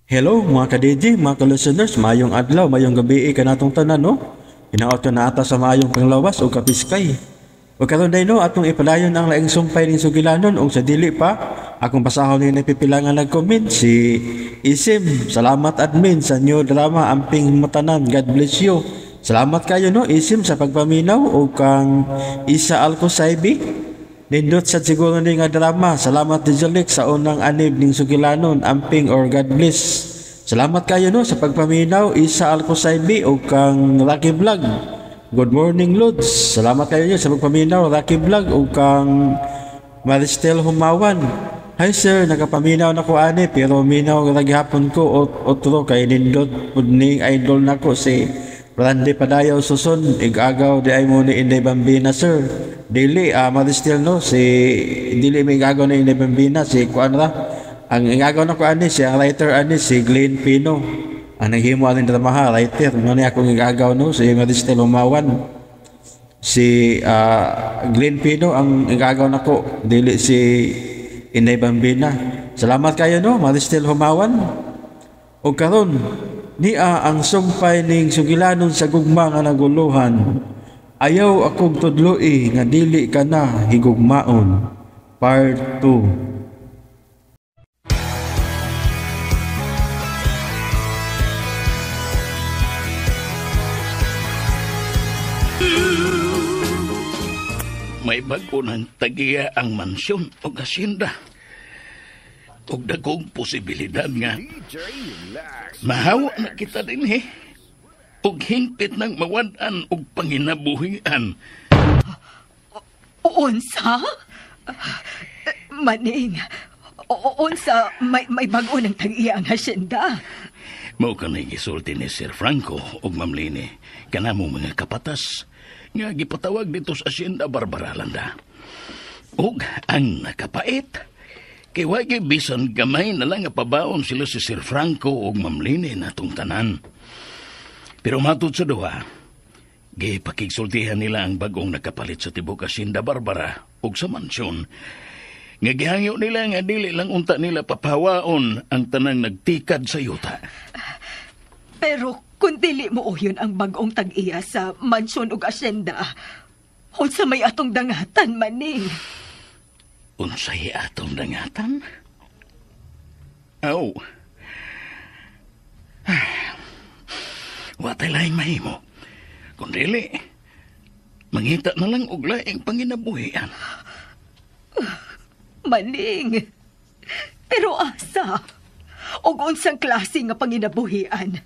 Hello mga ka-DJ, mga ka-listeners, mayong adlaw, mayong gabi kanatong tanan no. Hinaot ka na ata sa mayong panglawas o kapiskay. O karon day no atong ipadayon ang laing sumpay ning sugilanon o sa dili pa. Akong basahon ni napipilangan nag-comment si Isim. Salamat admin sa new drama Amping Matanan. God bless you. Salamat kayo no Isim sa pagpaminaw o kang Isa Alcosaibi. Nindot sa siguro ni nga drama. Salamat Dijolik sa unang anib ning sugilanon Amping or God bless. Salamat kayo no sa pagpaminaw Isa Alcosaibi o kang Rocky Vlog. Good morning Lods. Salamat kayo sa pagpaminaw Rocky Vlog o kang Maristel Humawan. Hi sir, nakapaminaw na ko ani pero minaw raghapon ko otro kay nindot pudning idol nako si Randy Padayaw Suson, igagaw di ay mo ni Inday Bambina, sir. Dili, Maristel, no? Dili may igagaw na Inday Bambina, si Kuan ra. Ang igagaw na Kuan si ang writer si Glenn Pino. Ang naghimo alin dramaha, writer. Ano niya akong igagaw, no? Si Maristel Umawan. Si Glenn Pino, ang igagaw na ko. Dili si Inday Bambina. Salamat kayo, no? Maristel Humawan. O karon niya ang sumpay ning sugilanon sa gugma nga naguluhan. Ayaw akong tudloi nga dili ka na higugmaon. Part 2. May bago ng tagiya ang mansyon o asyenda. Og dagong posibilidad nga mahawa na kita din og hingpit ng mawadan og panginabuhian. Unsa? Maning, unsa may bago ng tag-iya ang hasyenda? Mao kanay gisulti ni Sir Franco og Ma'am Lini kanamo mga kapatas nga gipatawag dito sa Hacienda Barbara Landa. Og ang nakapait kay wagi bisan gamay na lang nga pabaon sila si Sir Franco ug Ma'am Lini natong tanan. Pero matud sa duha, gipakigsultihan nila ang bagong nakapalit sa tibok Hacienda Barbara ug sa mansyon. Nga gihangyo nila nga dili lang unta nila papawaon ang tanang nagtikad sa yuta. Pero kung dili mo yun ang bagong tag-iya sa mansyon ug asyenda, unsa may atong dangatan maning? Unsay atong dangatan? Aw. Watay laing mahimo. Kung dili, mangita na lang og laing panginabuhian. Maning. Pero asa? Og unsang klase nga panginabuhian?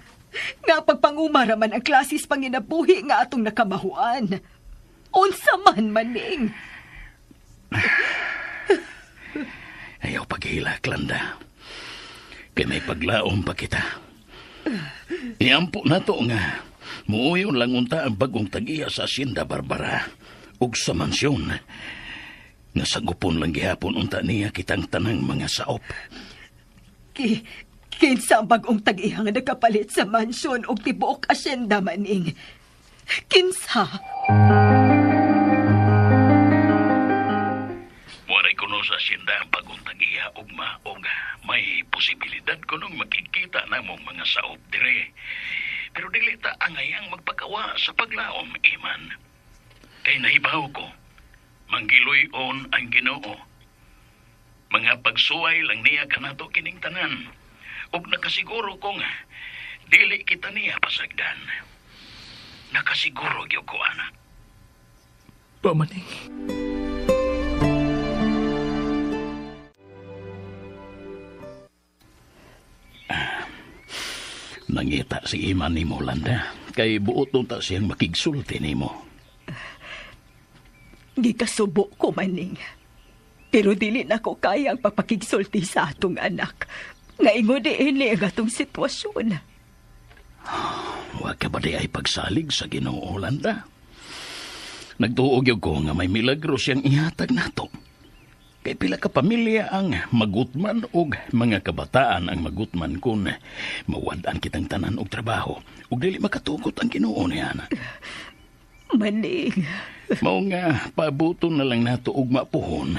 Nga pagpangumara man ang klasis panginabuhi nga atong nakamahuan. Unsa man maning? Ayaw paghilak, Landa. Kaya may paglaom pa kita. Iampo na to nga. Muuyon lang unta ang bagong tag-iya sa Hacienda Barbara. Ug sa mansyon. Nga sagupon lang gihapon unta niya kitang tanang mga saop. Kinsa ang bagong tag-iya nga nakapalit sa mansyon ug tibuok asyenda maning? Kinsa? Waray kuno sa Hacienda ang bagong tag-iya ugma og may posibilidad kunong makikita namong mga saop dire. Pero dili ta angayang magpakawa sa paglaom, Iman. Kay nahibaw ko, manggiloy-on ang Ginoo. Mga pagsuway lang niya kanato kining tanan. Ug nakasiguro ko nga, dili kita niya pasagdan. Nakasiguro gyud ko, anak. Pamaning. Nangita si Iman ni mo, Landa. Kay buot nung ta siyang makigsulti ni mo. Gikasubo ko maning. Pero dili na ko kaya ang papakigsulti sa atong anak. Nga ingod ini ang atong sitwasyon. Huwag ka ba di ay pagsalig sa Ginoo, Landa? Nagtuog ko nga may milagro siyang ihatag nato. Kay pila ka pamilya ang magutman og mga kabataan ang magutman kun mawadaan kitang tanan og trabaho ug dili makatugot ang Ginoo niya. Maning. Mao nga pabuton na lang nato og mapuhon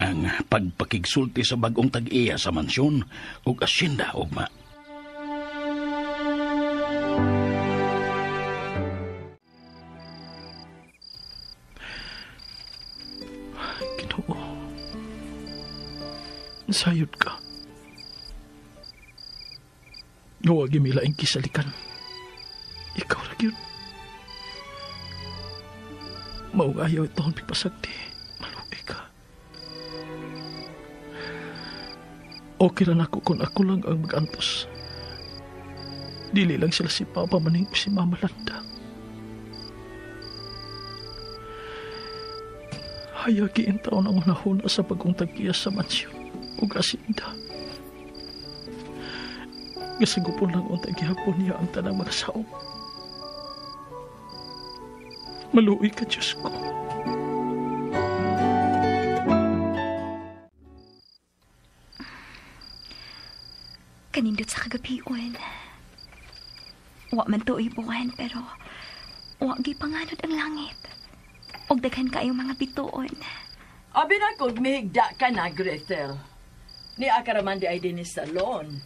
ang pagpakigsulti sa bagong tag-iya sa mansyon ug asyenda ugma. Sayod ka. Huwag imilaing kisalikan. Ikaw ra gyud. Maong ayaw itoon pipasagdi. Maluoy ka. Okay ran ako kung ako lang ang mag-antos. Dili lang sila si Papa maning si Mama Landa. Hayagi in taon ang unahuna sa bagong tagkiyas sa mansyon o asinda. Gasagupon lang ang tagyapon niya ang tanang mga saong. Maluoy ka, Diyos ko. Kanindot sa kagabion. Wa man to buwan, pero wa gipanganod ang langit. Og daghan kayong mga bituon. Abi na kog mihigda ka na, Gretel. Ni akaraman di ay din sa salon.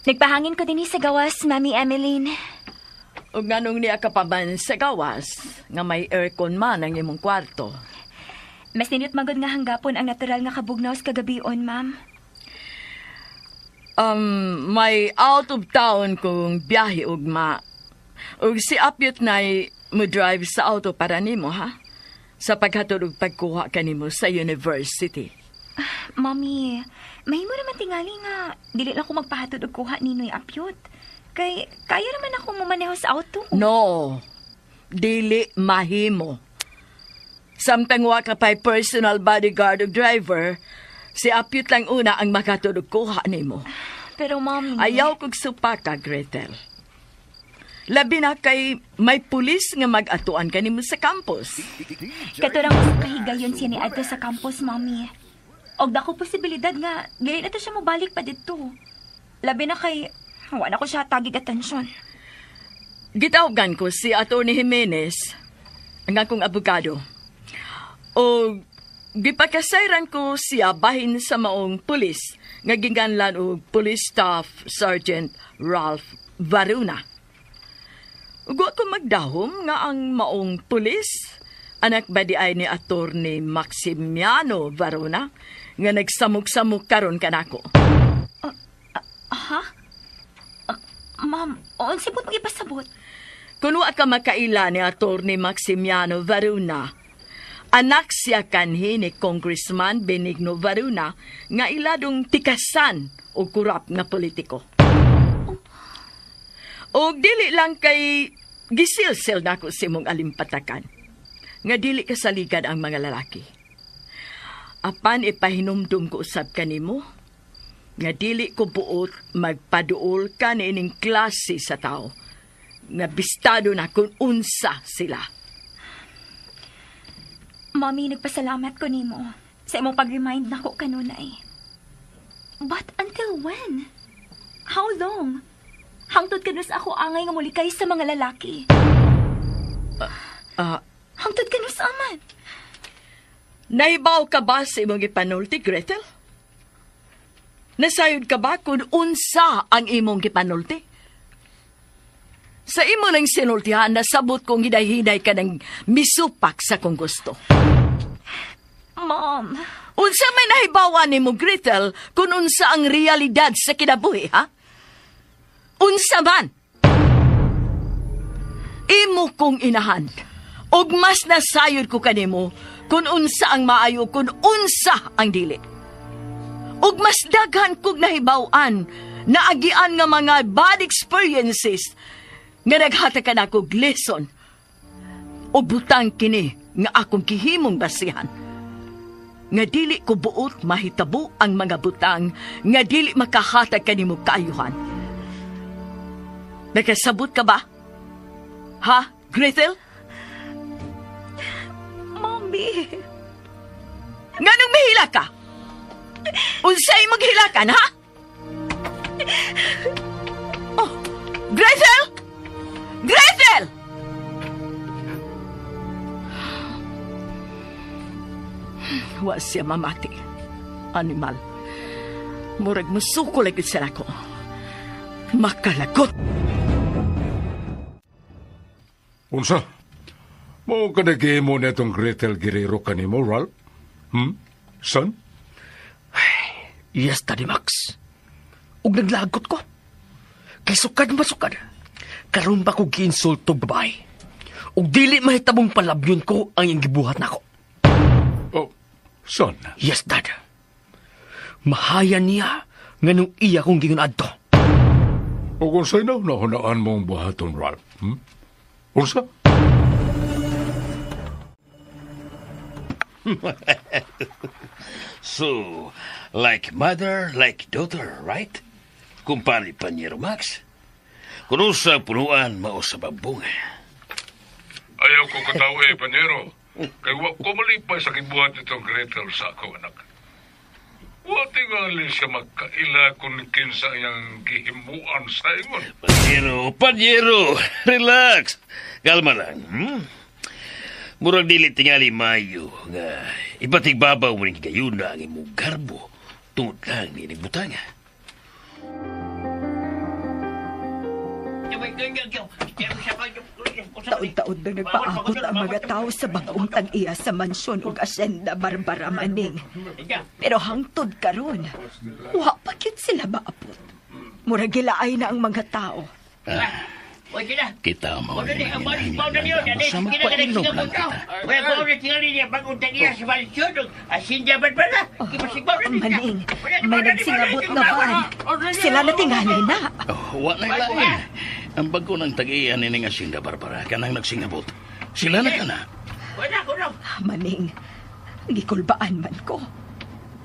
Nagpahangin ko din sa gawas, Mami Emeline. O nganong ni akapaman sa gawas, nga may aircon man ang imong kwarto. Mas ninot magod nga hanggapon ang natural nga kabugnaw sa kagabion, Ma'am. May out of town kong biyahe ugma. Ug si Apyot na'y mo drive sa auto para nimo, ha? Sa paghatod ug pagkuha kanimo sa university. Mami, mahimo naman tingali nga dili lang ko magpahatod og kuha ninoy Apyot. Kay kaya naman ako mamaneho sa auto. No, dili mahimo. Samtang wa ka pa'y personal bodyguard o driver, si Apyot lang una ang makatod og kuha nimo. Pero Mami... Ayaw kog supaka, Gretel. Labi na kay may pulis nga mag-atuan kanimo sa campus. Katurang sa kahigayon siya ni Adto sa campus, Mami. Og dako posibilidad nga, dili na to siya mobalik pa dito. Labi na kay, wala ko siya tagig atensyon. Gitawgan ko si Atty. Jimenez, ang akong abogado. O gipakasayran ko siya bahin sa maong pulis, nga ginganlan og Police Staff Sergeant Ralph Varuna. Ug ko magdahom nga ang maong pulis, anak ba di ay ni Atty. Maximiano Varuna, nga nagsamok-samok karon kanako. Ha? Ma'am, on sibot mo ipasabot. Kung wa ka makaila ni Atty. Maximiano Varuna, anak siya kanhi ni Congressman Benigno Varuna nga iladong tikasan o kurap nga politiko. O dili lang kay gisilsil na ko si mong alimpatakan nga dili kasaligan ang mga lalaki. Apan ipahinumdum ko usab kanimo nga dili ko buot magpaduol ka ni ining klase sa tao nga bistado na kung unsa sila. Mami, nagpasalamat ko nimo sa imong pag-remind na ko kanunay. But until when? How long? Hangtod kanus ako angay nga mulikay sa mga lalaki. Hangtod kanus aman. Nahibaw ka ba sa imong gipanulti, Gretel? Nasayod ka ba kung unsa ang imong gipanulti? Sa imo lang sinultihan, nasabot kong hiday-hiday ka ng misupak sa kung gusto. Mom. Unsa may nahibawan ni mo, Gretel, kung unsa ang realidad sa kinabuhi, ha? Unsa man? Imo kong inahan. Og mas nasayod ko kanimo kung unsa ang maayo, kung unsa ang dili. Og mas daghan kog nahibawan na agian nga mga bad experiences nga naghatag ka na kog lesson o butang kini nga akong kihimong basihan. Nga dili ko buot mahitabo ang mga butang nga dili makahatag kanimo kaayuhan. Nakasabot ka ba? Ha, Gretel? Mommy. Nganong mahila ka? Unsay maghilakan, ha? Oh, Gretel! Gretel! Wa siya mamati. Animal. Murag musuko lagi siya ako. Makalagot! Unsa? Mao ka mo na itong Gretel Guerrero kanimo, Ralph? Son? Yes, Daddy Max. Ug naglagot ko. Kay sukad masukad. Karon ba ko giinsulto babae? Ug dili mahitabong palabyon ko ang iyang gibuhat nako. Oh, son. Yes, Dad. Mahayan niya nga nung iya kong gingon adto. O kung sa'yo na nahunaan mong buhaton, Ralph. Unsa? So, like mother, like daughter, right? Kumpari Panyero Max. Kung sa punuan, mao sa babong. Ayaw ko katawa Panyero. Kaya ko malipay sa kibuhat itong Gretel sa ako, anak. Wa tingali siya magkaila kung kinsa iyang gihimuan sa ingon. Panyero, relax. Kalma lang. Murag dili tingali mayo nga ipatigbabaw mo rin kayo na ang imong garbo tungod lang ni butanga. Taon-taon na nagpaabot ang mga tao sa bagong tag-iya sa mansyon ug asyenda Barbara Maning. Pero hangtod karon, wa pa gyud sila maabot. Murag gilaay na ang mga tao. Kita mo sa magpainom lang kita. Maning, may nagsingabot na baan. Sila na tingali na. Wa na lain. Ang bago ng tag-iya ni nga Sinda Barbara, kanang nagsingabot. Sila na kana. Maning, gikulbaan man ko.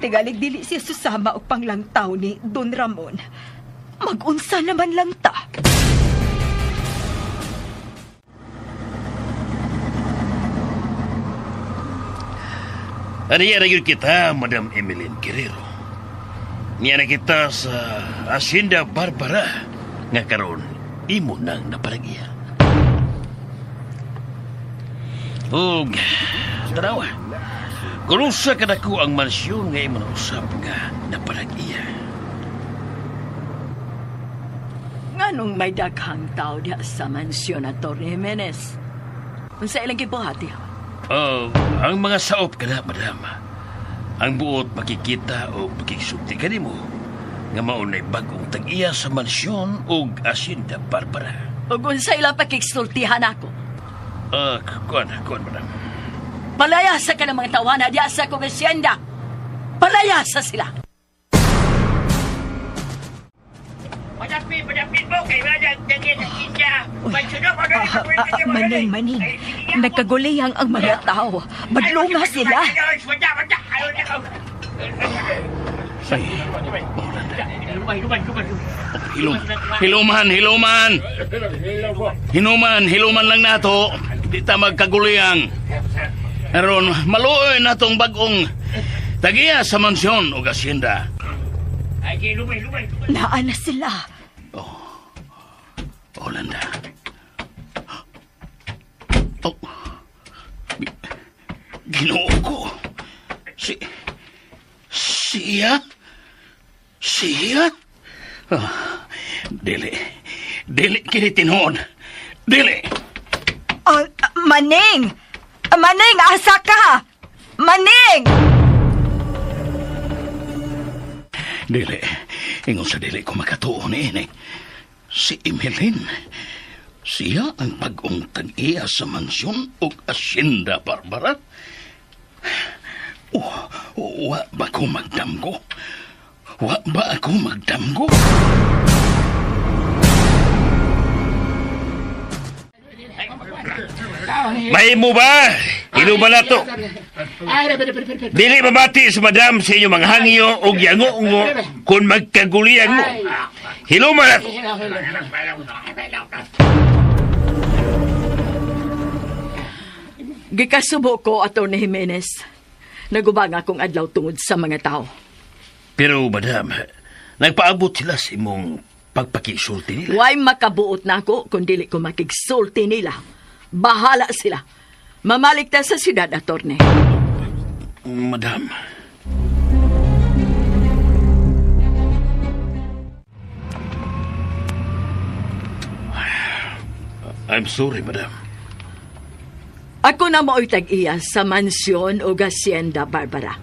Tigalig dili siya susama og panglangtaw ni Don Ramon. Mag-unsa naman lang ta. Ariya na yun kita, Madam Emeline Guerrero. Niya na kita sa Hacienda Barbara. Nga karon, imo nang napalagya. Ug, tanawa, kung sa kadako ang mansyon nga imo na usap nga napalagya. Nganong may daghang tao diha sa mansyon na Torre Jimenez? Unsa ilang gibuhati? Ang mga saop ka na, madam. Ang buot makikita o makisulti ka mo nga maunay bagong tag-iya sa mansyon o Hacienda Barbara. O kung sa ilang pakiksultihan ako? Kuan, madam. Palayasa ka ng mga tawana diya sa kong hacienda. Palayasa sila. Maning. Nagkaguliyang ang mga tao. Madlunga sila. Ay, Hiluman lang nato. Di ta magkaguliyang. Aron, maluoy natong bagong tagiya sa mansyon o hacienda. Naan na sila. Olanda. Ginoo ko. Siya? Dili kini tinuod. Dili. Maning! Maning, asa ka? Maning! Dili. Ingon sa dili ko makatuo ni ini. Si Emeline. Siya ang bagong tag-iya sa mansyon o Hacienda Barbara. Wa ba ko magdamgo? May mo ba? Inuman na to. Dili mabati sa madam sa inyo mga hangyo o yango-ungo kung magkagulian mo. Hiluman na to. Gikasubo ko, Atty. Jimenez. Nagubang akong adlaw tungod sa mga tao. Pero, madam, nagpaabot sila sa imong pagpakisulti nila. Way makabuot na ako kung dili ko makigsulti nila. Bahala sila. Mamalikta sa siyudad, Atty. Madam. I'm sorry, madam. Ako na mao'y tag-iya sa mansyon o Hacienda Barbara.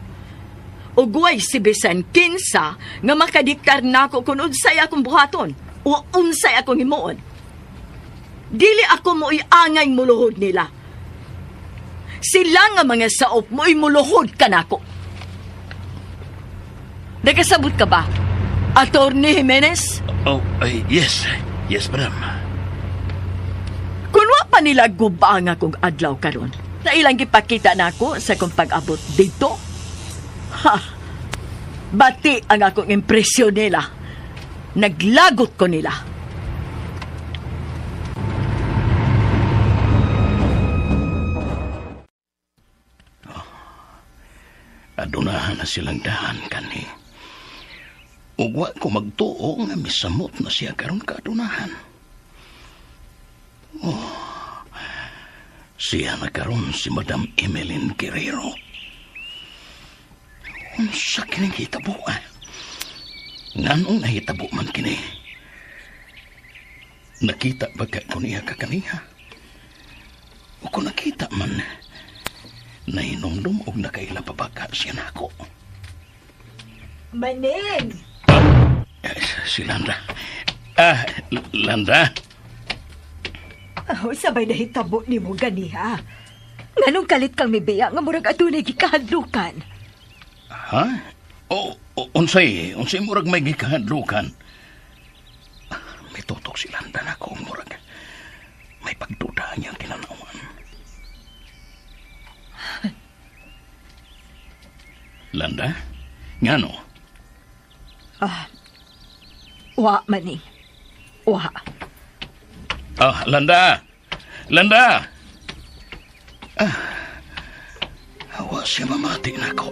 ug way si bisan kinsa nga makadiktar nako kung unsay akong buhaton o unsay akong himuon. Dili ako mo'y angay muluhod nila. Sila nga mga saop mo'y muluhod ka nako. Nagkasabot ka ba, Attorney Jimenez? Oh, yes. Yes, madam. Kung wa pa nila gubang akong adlaw karon, na ilang gipakita nako sa kong pag-abot dito, bati ang akong impresyon nila. Naglagot ko nila. Adunahan na silang daan kani. Ug wa ko magtuo nga misamot na siya karon kaadunahan. Siya na karon si Madam Emeline Guerrero. Unsa kining hitabo? Nganong nahitabo man kini? Nakita ba ka ko niya kakaniha? O kung nakita man, nahinomdom o nakaila pa baka siya na ako. Maning! Si Landra. Landra? Oh, sabay na hitabo ni mo ganiha. Nganong kalit kang mibiya nga murag adunay gikahadlukan? Ha? Unsay murag may gikahadlukan. May tutok si Landra na ako murag. May pagduda niyang kinanawan. Landa? Ngano? Wa, Maning. Wa. Landa! Landa! Hawa siya mamati na ako.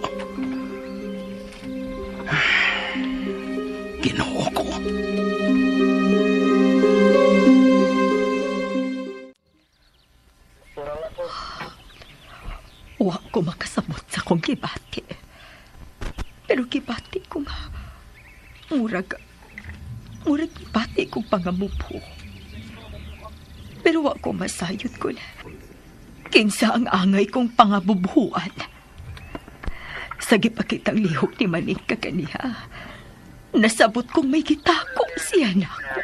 Ginoo ko. Wa ko makasabot sa kong gibati. Pero gibati ko nga. Murag gibati kong pangamupo. Pero wa ko masayod ko na. Kinsa ang angay kong pangabubuhan. Sa gipakitang lihok ni Maning kakaniha, nasabot kong may gitako siya na ako.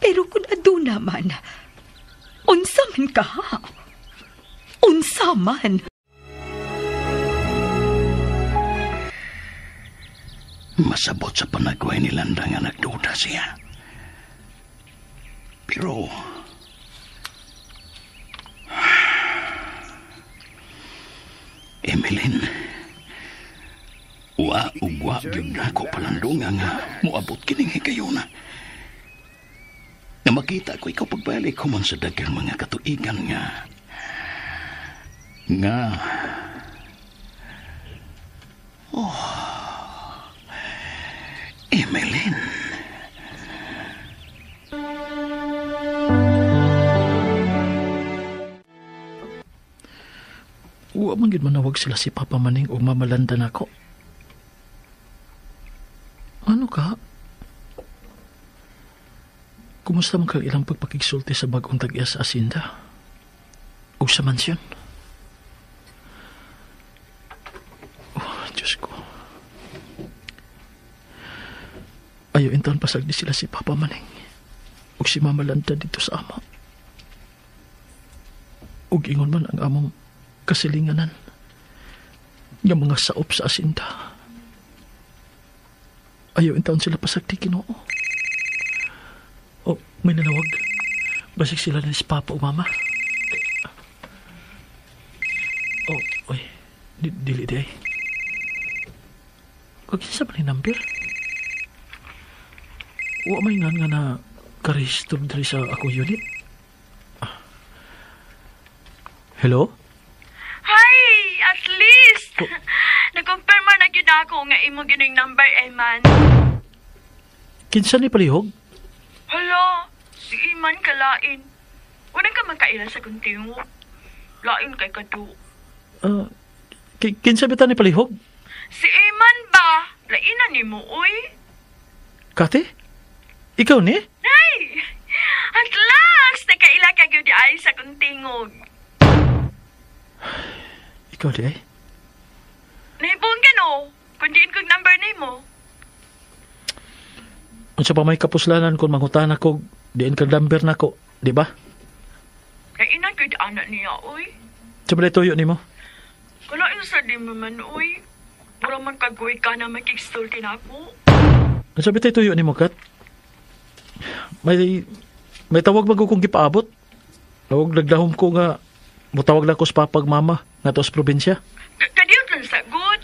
Pero kung aduna man, unsa man ka ha? Unsa man? Masabot sa panagway ni Landa nga nagduda siya. Pero Emeline, wa gyud nako palandungan nga moabot kining higayuna. Na makita ko ikaw pagbalik ko man sa daghang mga katuigan nga Emeline. Wa man gid manawag sila si Papa Maning o Mama Landa nako. Ano ka? Kumusta man kang ilang pagpakigsulti sa bagong tag-iya sa asinda? O sa mansyon? Diyos ko. Ayaw intaon pasagdi sila si Papa Maning o si Mama Landa dito sa ama. O ingon man ang among kasilinganan ng mga saop sa asinda. Ayaw intaon sila pasagdi, Ginoo. O, may nanawag. Basig sila na si Papa o Mama. Oy, dili day. Huwag sa ba ni number? Wa may nga na karehistro dari sa akong unit. Hello? Hi! At least! Nag-confirma na yun ako nga imo gining number, Eman. Kinsa ni palihog? Hala, si Iman kalain. Walang ka magkailan sa kuntingo. Lain kay kadu. Kinsa bita ni palihog? Si Iman ba? Lainan ni mo, uy. Kate? Ikaw ni? Ay! At last, nakaila ka yun di ay sa kuntingog. Ikaw di ay? Naibong ka no? Kundiin kong number na mo. Unsa pa may kapuslanan kung mangutan ako, diin kag number nako, di ba? Kainan ko'y anak niya, uy. Sa balay tuyo nimo. Kalain sa di mo man, uy. Mura man kagoy ka na makikistulti na ako. Unsa bitay tuyo nimo, Kat? May tawag ba kong gipaabot? Tawag nagdahom ko nga mutawag lang ko sa papag mama nga to sa probinsya. Kadiyot lang sa good.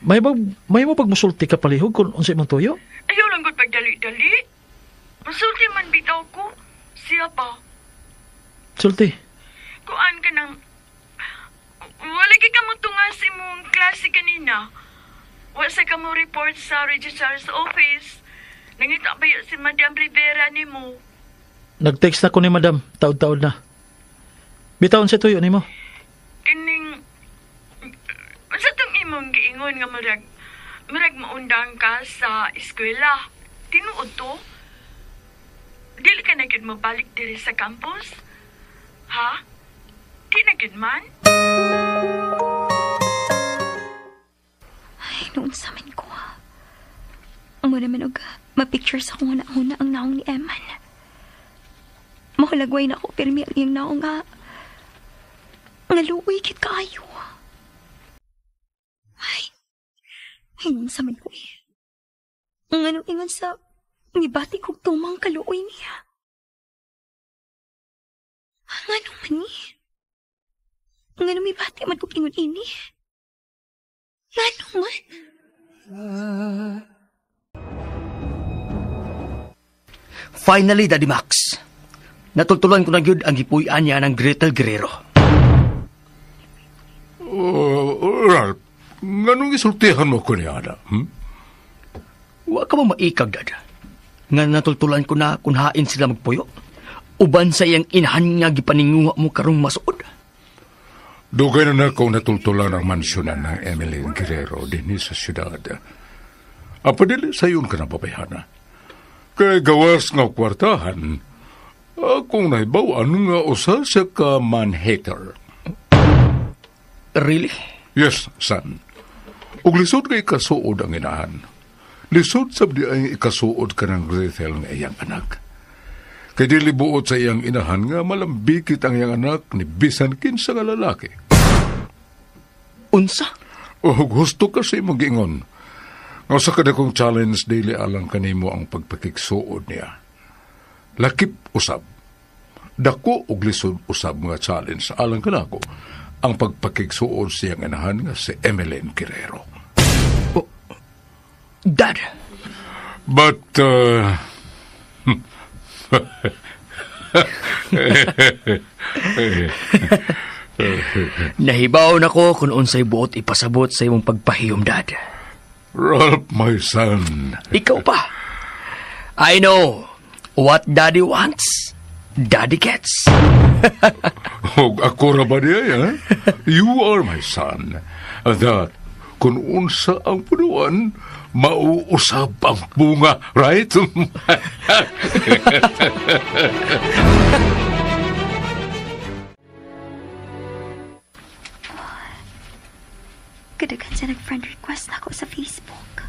May mo pagmusulti ka palihog kung unsa imong tuyo? Ayaw lang good pagdali-dali. Masulti man bitaw ko. Siya pa. Sulti. Kuan ka ng... Wala ka mo tungas mong klase kanina. Wala sa ka mo report sa registrar's office. Nangita ba yun si Madam Rivera ni mo? Nag-text na ko ni Madam. Taod-taod na. Bitawon sa tuyo nimo. Kining... Sa itong imong giingon nga marag maundang ka sa eskwela. Tinuod to? Dili ka na gid mabalik diri sa campus? Ha? Di na gid man? Ay, noon sa amin ko. Amo naman og ma-picture sa kung una ang naong ni Eman. Mahulagway na ako, pero may ang naong nga luwi kit kaayo. Ay, noon sa amin ko Ang anong ingon sa nibati kong tumang kaluoy niya. Ang anong man ni? Ang anong mibati man kong ingon ini? Ang anong man? Finally, Daddy Max. Natultulan ko na yun ang gipuyan niya ng Gretel Guerrero. Ralph, nganong isultihan mo ko niya na? Wa ka mo maikag, Dad. Nga natultulan ko na kung hain sila magpuyo. Uban sa iyang inahan nga gipaninguha mo karong masuod. Dugay na kung natultulan ang mansyonan ng Emily Guerrero din sa syudad. Apadili sa yun ka na babayhana. Kaya gawas nga kwartahan, akong naibawaan nga usa sa ka man-hater. Really? Yes, son. Ug lisod nga ikasuod ang inahan. Lisod sabdi ay ikasuod ka ng Gretel nga iyang anak. Kaya di libuot sa iyang inahan nga malambikit ang iyang anak ni bisan kinsa nga lalaki. Unsa? O gusto ka sa imong giingon. Nga sa kadakong challenge daily alang kanimo ang pagpakiksuod niya. Lakip usab. Dako og lisod usab nga challenge alang kanako ang pagpakiksuod siyang inahan nga si Emeline Guerrero. Oh, Dad. But, Nahibaw na ko kung unsay buot ipasabot sa imong pagpahiyom, Dad. Ralph, my son. Ikaw pa. I know what Daddy wants, Daddy gets. Ako ra ba niya, eh? You are my son. That, kung unsa ang punuan, mauusap ang bunga, right? Kadagan sa nag-friend request ako sa Facebook.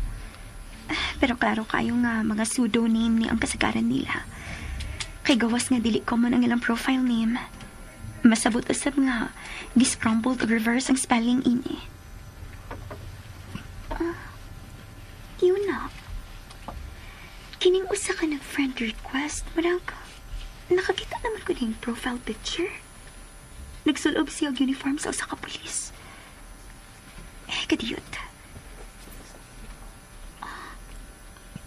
Pero klaro kayo nga mga pseudonym ni ang kasagaran nila. Kay gawas nga dili common ang ilang profile name. Masabot usab nga giscrambled o reverse ang spelling ini. Yun na. Kining usa ka nag-friend request, marang nakakita naman ko ng profile picture. Nagsulob siya og uniform sa usa ka pulis. Kadiyot.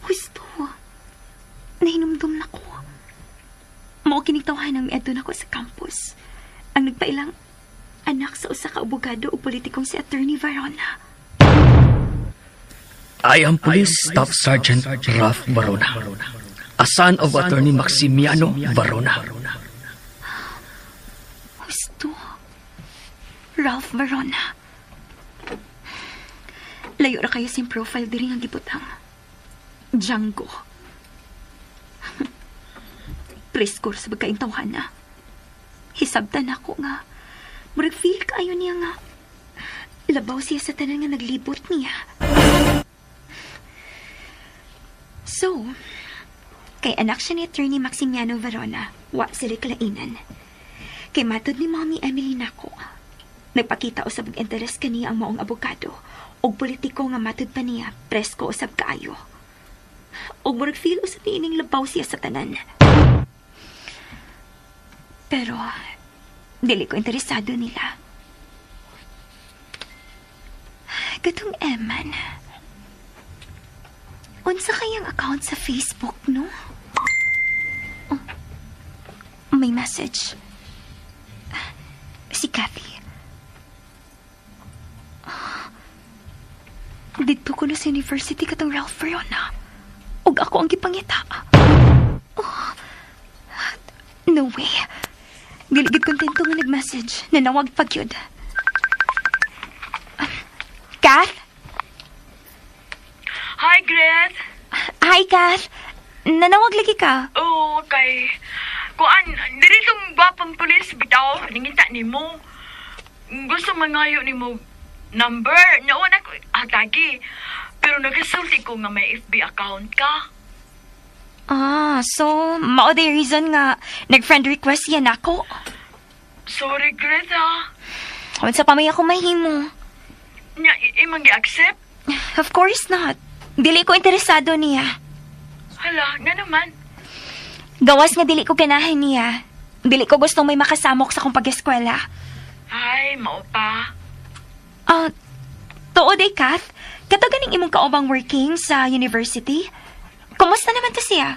Gusto. Nahinumdum na ko. Mao kinigtawahan ng edo na ko sa campus. Ang nagpailang anak sa usa ka abogado o politikong si Attorney Varona. I am Police Staff Sergeant Ralph Varona, a son of Attorney Maximiano Varona. Gusto. Ralph Varona. Layo ra kayo siyang profile diri nga gibutang. Django. Preskor sa bagkaing tawhana. Hisabtan ako nga. Murag feel kaayo niya nga. Labaw siya sa tanan nga naglibot niya. So, kay anak siya ni Attorney Maximiano Verona, wa sila kalainan. Kay matod ni Mommy Emily nako, nagpakita usab og interes kaniya ang maong abogado og politiko nga matod pa niya presko usab kaayo. Og murag feel usab ining labaw siya sa tanan. Pero dili ko interesado nila. Katong Eman, unsa kayang account sa Facebook, no? Oh, may message. Si Kathy. Dito ko na sa university katong Ralph Verona. Og ako ang gipangita. Oh, no way. Diligid kontento nga nag-message. Nanawag pag yun. Kath? Hi, Greth. Hi, Kath. Nanawag lagi ka. Oh, okay. Kuan, diritong gwapang pulis bitaw, ningita ni mo. Gusto mangayo ni mo number. Naon ako atagi. Pero nagasulti ko nga may FB account ka. So, mao the reason nga nag-friend request yan ako. Sorry, Greth, ha? Unsa pa may ako mahimo? Nya, imang gi-accept? Of course not. Dili ko interesado niya. Hala, nga naman. Gawas nga dili ko ganahan niya. Dili ko gustong may makasamok sa kong pag-eskwela. Ay, mao pa. Tuod ay, Kath. Kataga ning imong kaubang working sa university. Kumusta naman to siya?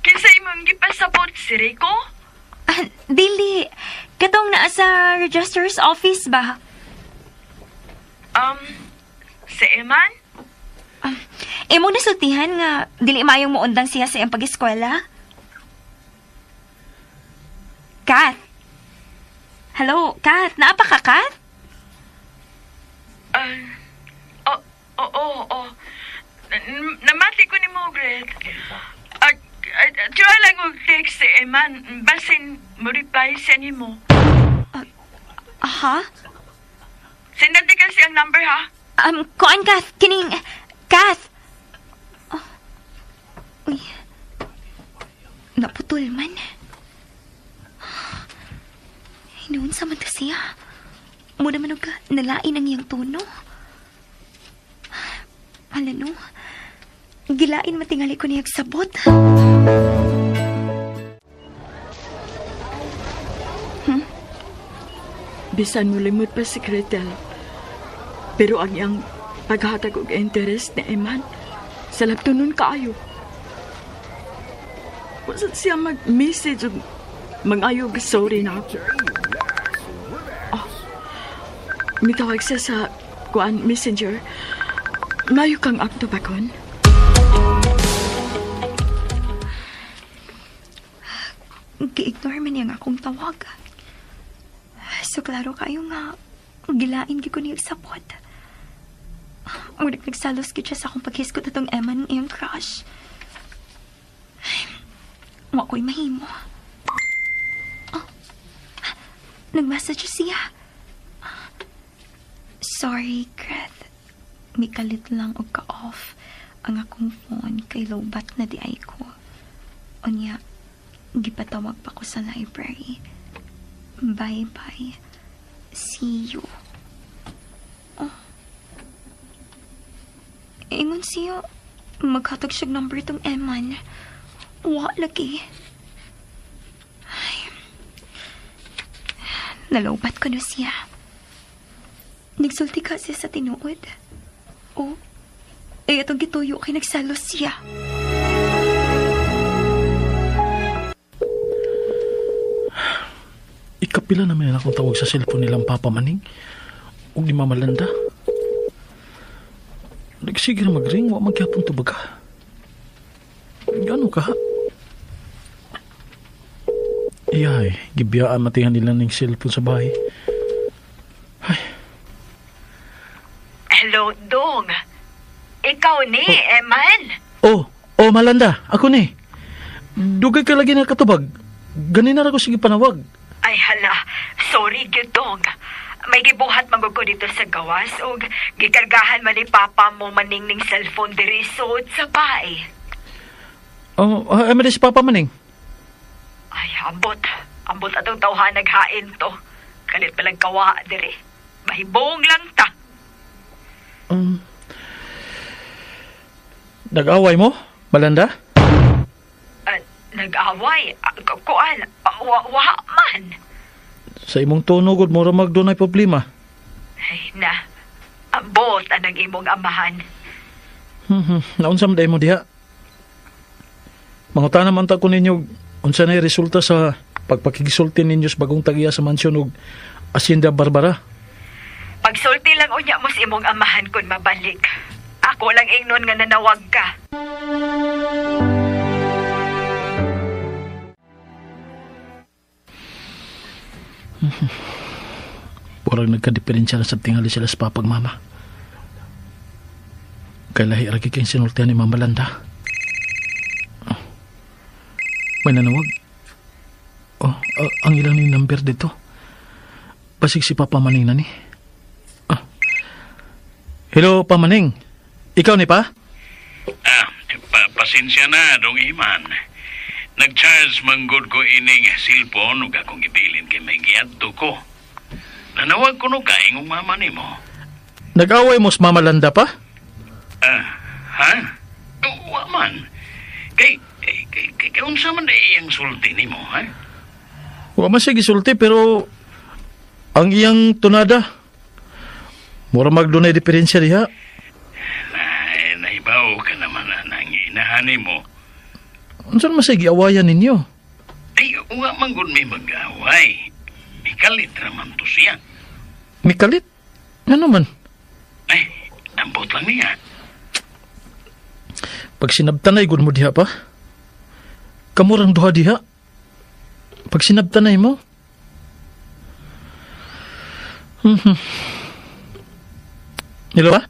Kinsa imong gipasabot si Rico? Dili. Katong naa sa registrar's office ba? Si Eman? Imong nasultihan nga dili mayong muundang siya sa iyang pag-eskwela? Kath? Hello, Kath? Naapa ka, Kath? Oo. Namati ko ni mo, Greth. Try lang mag-text si Eman. Basin mo reply siya ni mo. Aha? Sindati ka siyang number, ha? Kuan, Kath? Kining... Kath! Uy. Naputol man. Noon sa man to siya. Muna man ka nalain ang iyang tono. Alano, gilain matingali ko niyag sabot. Bisan mo limot pa si Gretel. Pero ang iyang paghatag og interest ni Eman, sa labtunon kaayo. Wasat siya mag-message og mag-ayog sorry na ako. Mitawag siya sa kuan messenger. Mayo kang akto ba kon? Gi-ignore man niyang akong tawag. So, klaro kayo nga, gilain gi ko niyang sapot. Mulik nagsalos gid siya sa akong paghiskot atong Eman iyong crush. Wa ko'y mahimo. Nag-message siya. Sorry, Greth. Mikalit lang og ka-off ang akong phone kay lowbat na di ay ko. Unya, gipatawag pa ko sa library. Bye-bye. See you. Ingon siya, maghatag siya number itong Eman. Wa lagi. Ay. Nalawbat ko na siya. Nagsulti kasi sa tinuod. Itong gituyo kay nagsalos siya. Ikapila naman akong tawag sa cellphone nilang Papa Maning o ni Mama Landa. Nagsige na mag-ring, wa magyapon to baga. Ano ka? Iyay, gibiyaan matihan nila ng cellphone sa bahay. Ay. Hello, Dong. Ikaw ni, Eman. Malanda, ako ni. Dugay ka lagi na katubag. Ganin na ako sige panawag. Ay, hala. Sorry, Dong. May gibuhat magod ko dito sa gawas o gikargahan man ni Papa mo maningning cellphone diri suot sa bahay. Oh, ay man si Papa Maning. Ay, ambot. Ambot atong tawhan naghain to. Kalit palang kawa diri. Mahibong lang ta. Nag-away mo, Malanda? Nag-away? Kuan? Wa man. Sa imong tunugod mo ramag dunay problema. Ay, na. Ambot anang imong amahan. Naunsa man day mo diha? Mangutan naman ta ko ninyo unsa nay resulta sa pagpakigisulti ninyo sa bagong tagiya sa mansyon og Hacienda Barbara. Pagsulti lang unya mo sa imong amahan kun mabalik. Ako lang ingnon nga nanawag ka. Purang nagka-diferensya sa tingali sila sa papag mama. Kay lahi ragi kayong sinultihan ni Mama Landa. Oh. May nanawag. Oh, ang ilang ni number dito. Pasig si Papa Maning na ni. Oh. Hello, Pa Maning. Ikaw ni Pa? Pasensya na, dong Iman. Nag-charge manggod ko ining cellphone ug akong ibilin kay may giadto ko. Nanawag ko no kaing mama nimo. Nag-away mo sa Mama Landa pa? Ha? Wa man. Kay unsa man iyang sulti nimo, ha? Wa man siya gisulti pero ang iyang tunada mura magdunay diferensya diha. Naibaw ka naman nang inahani mo. Unsan man siya giawayan ninyo? Ay, wa man gud may mag-away. Ikalit raman to siya. Mikalit? Ano man? Ay, ambot lang niya. Pag sinabtanay gud mo diha pa? Kamurang duha diha? Pag sinabtanay mo? Hello ba?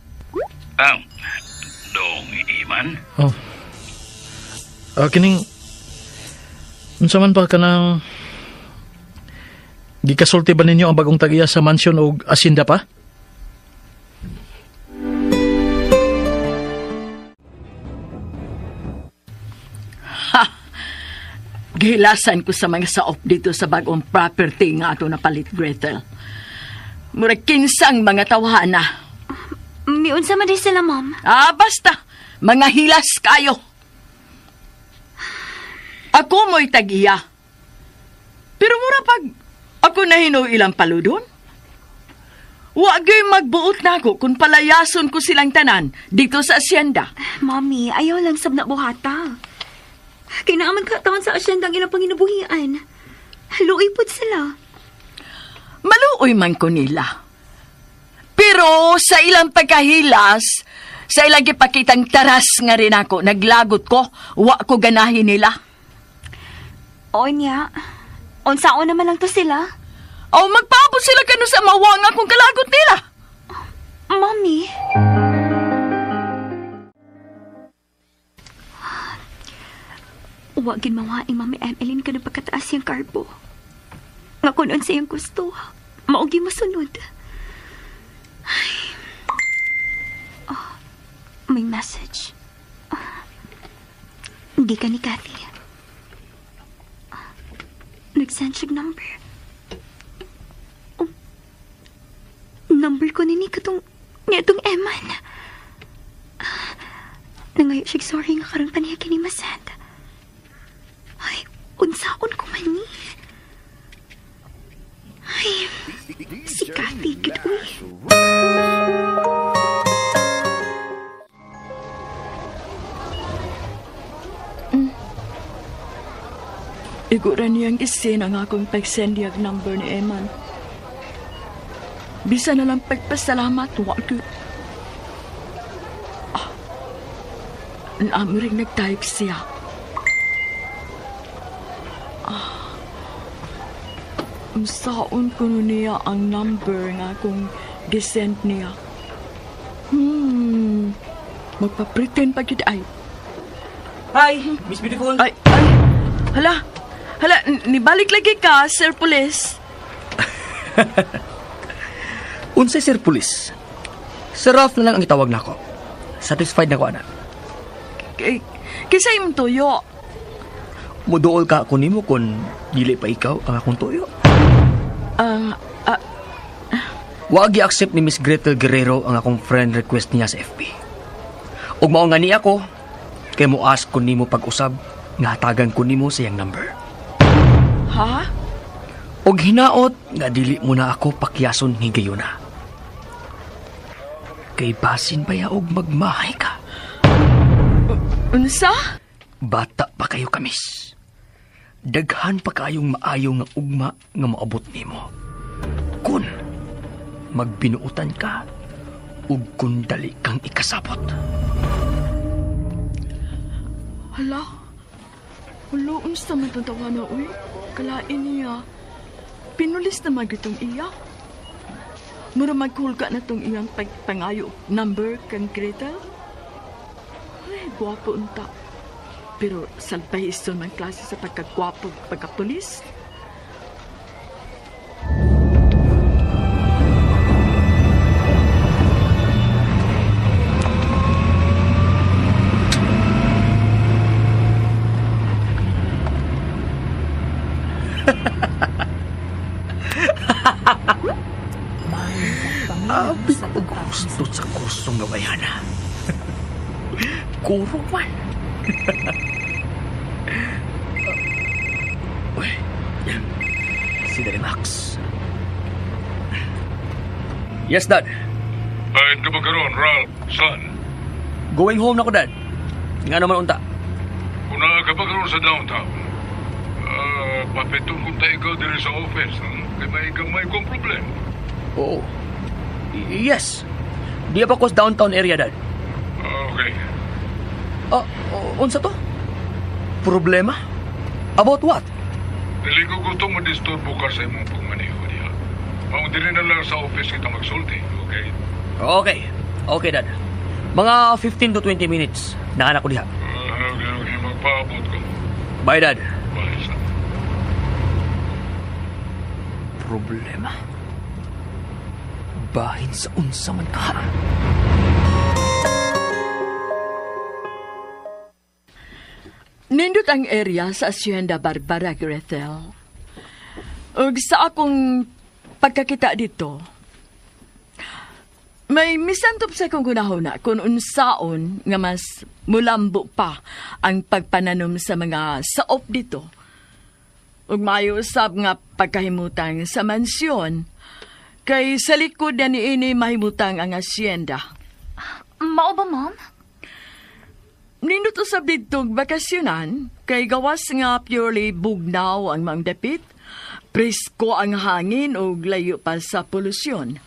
Dong Iman? Oh. Kining unsa man pa kanang gikasulti ba ninyo ang bagong tagiya sa mansyon o Hacienda pa? Gihilasan ko sa mga saop dito sa bagong property nga ato na palit, Gretel. Murag kinsang mga tawhana. Miunsa man din sila, Ma'am. Basta. Mga hilas kayo. Ako mo'y tagiya. Pero mura pag ako nahinog ilang paludon. Wagay magbuot na ako kung palayason ko silang tanan dito sa asyenda. Mami, ayaw lang sab na buhata. Kinaaman ka taon sa asyenda ang ilang panginabuhian. Haluoy pod sila. Maluoy man ko nila. Pero sa ilang pagkahilas, sa ilang ipakitang taras nga rin ako, naglagot ko, wa ko ganahin nila. O niya, unsaon naman lang to sila? O magpaabot sila kano sa mawang akong kalagot nila. Mami. Huwag ginmawaing Mami Emeline ka na pagkataas yung karbo. Nga kunon sa iyong gusto, maugi masunod. Ay. Oh, may message. Hindi ka ni Cathy. Nag-send siya number. Oh, number ko ni katong Eman. Nangayo siya sorry nga karang paniya kini masad. Ay, unsaon ko man ni. Ay, si Cathy, good uy. Iguran niyang isin ang akong pag-send number ni Eman. Bisa na lang pagpasalamat, wag. Naami rin nag-type siya. Saon ko niya ang number nga akong gisend niya. Magpa-pretend pa gid ay. Hi, Miss Beautiful. Ay. Hala, nibalik lagi ka, Sir Police. Unsay Sir Police? Sir Ralph na lang ang itawag nako. Satisfied na ko, anak. Kisa imong tuyo. Muduol ka ako nimo kung dili pa ikaw ang akong tuyo. Wag i-accept ni Miss Gretel Guerrero ang akong friend request niya sa FB. Ug mao nga ni ako, kay mo ask ko nimo pag-usab, nga hatagan ko nimo sa iyang number. Ha? Og hinaot nga dili mo na ako pakyason higayuna. Kay basin ba ya og magmahay ka? Unsa? Bata pa kayo, kamis. Daghan pa kayong maayo nga ugma nga maabot nimo. Kun magbinuutan ka ug kun dali kang ikasabot. Hala, unsa man itong tawa na, uy? Kalain niya. Pinulis na magitong iya. Mura magkulka na itong iyang pangayo number kang Gretel. Ay, guwapo unta. Pero salpahison man klase sa pagkagwapo pagkapulis. Abi ko gusto sa kursong gabayana. Kuro man. Uy, si Daddy Max. Yes, Dad. Ayun ka ba karon, Ralph, son? Going home na ko, Dad. Nga naman unta. Kung ka ba karon sa downtown, papitong kung tayo ikaw din sa office, kaya may kong problem. Oo. Yes. Di pa ko sa downtown area, Dad. Okay. Unsa to? Problema? About what? Dili ko gusto mo disturbo ka sa imong pagmaneho niya. Maunti rin na lang sa office kita magsulti, okay? Okay, Dad. Mga 15 to 20 minutes. Naanak ko diha. Okay. Magpaabot ko. Bye, Dad. Bye, son. Problema? Bahin sa unsa man ka. Nindot ang area sa Hacienda Barbara, Gretel. Ug sa akong pagkakita dito, may misantop sa akong gunahuna kung unsaon nga mas mulambo pa ang pagpananom sa mga saop dito. Ug maayo usab nga pagkahimutang sa mansyon, kay sa likod na niini mahimutang ang hacienda. Mao ba, Mom? Nindot usab didtog bakasyonan, kay gawas nga purely bugnaw ang mga dapit, presko ang hangin o layo pa sa polusyon.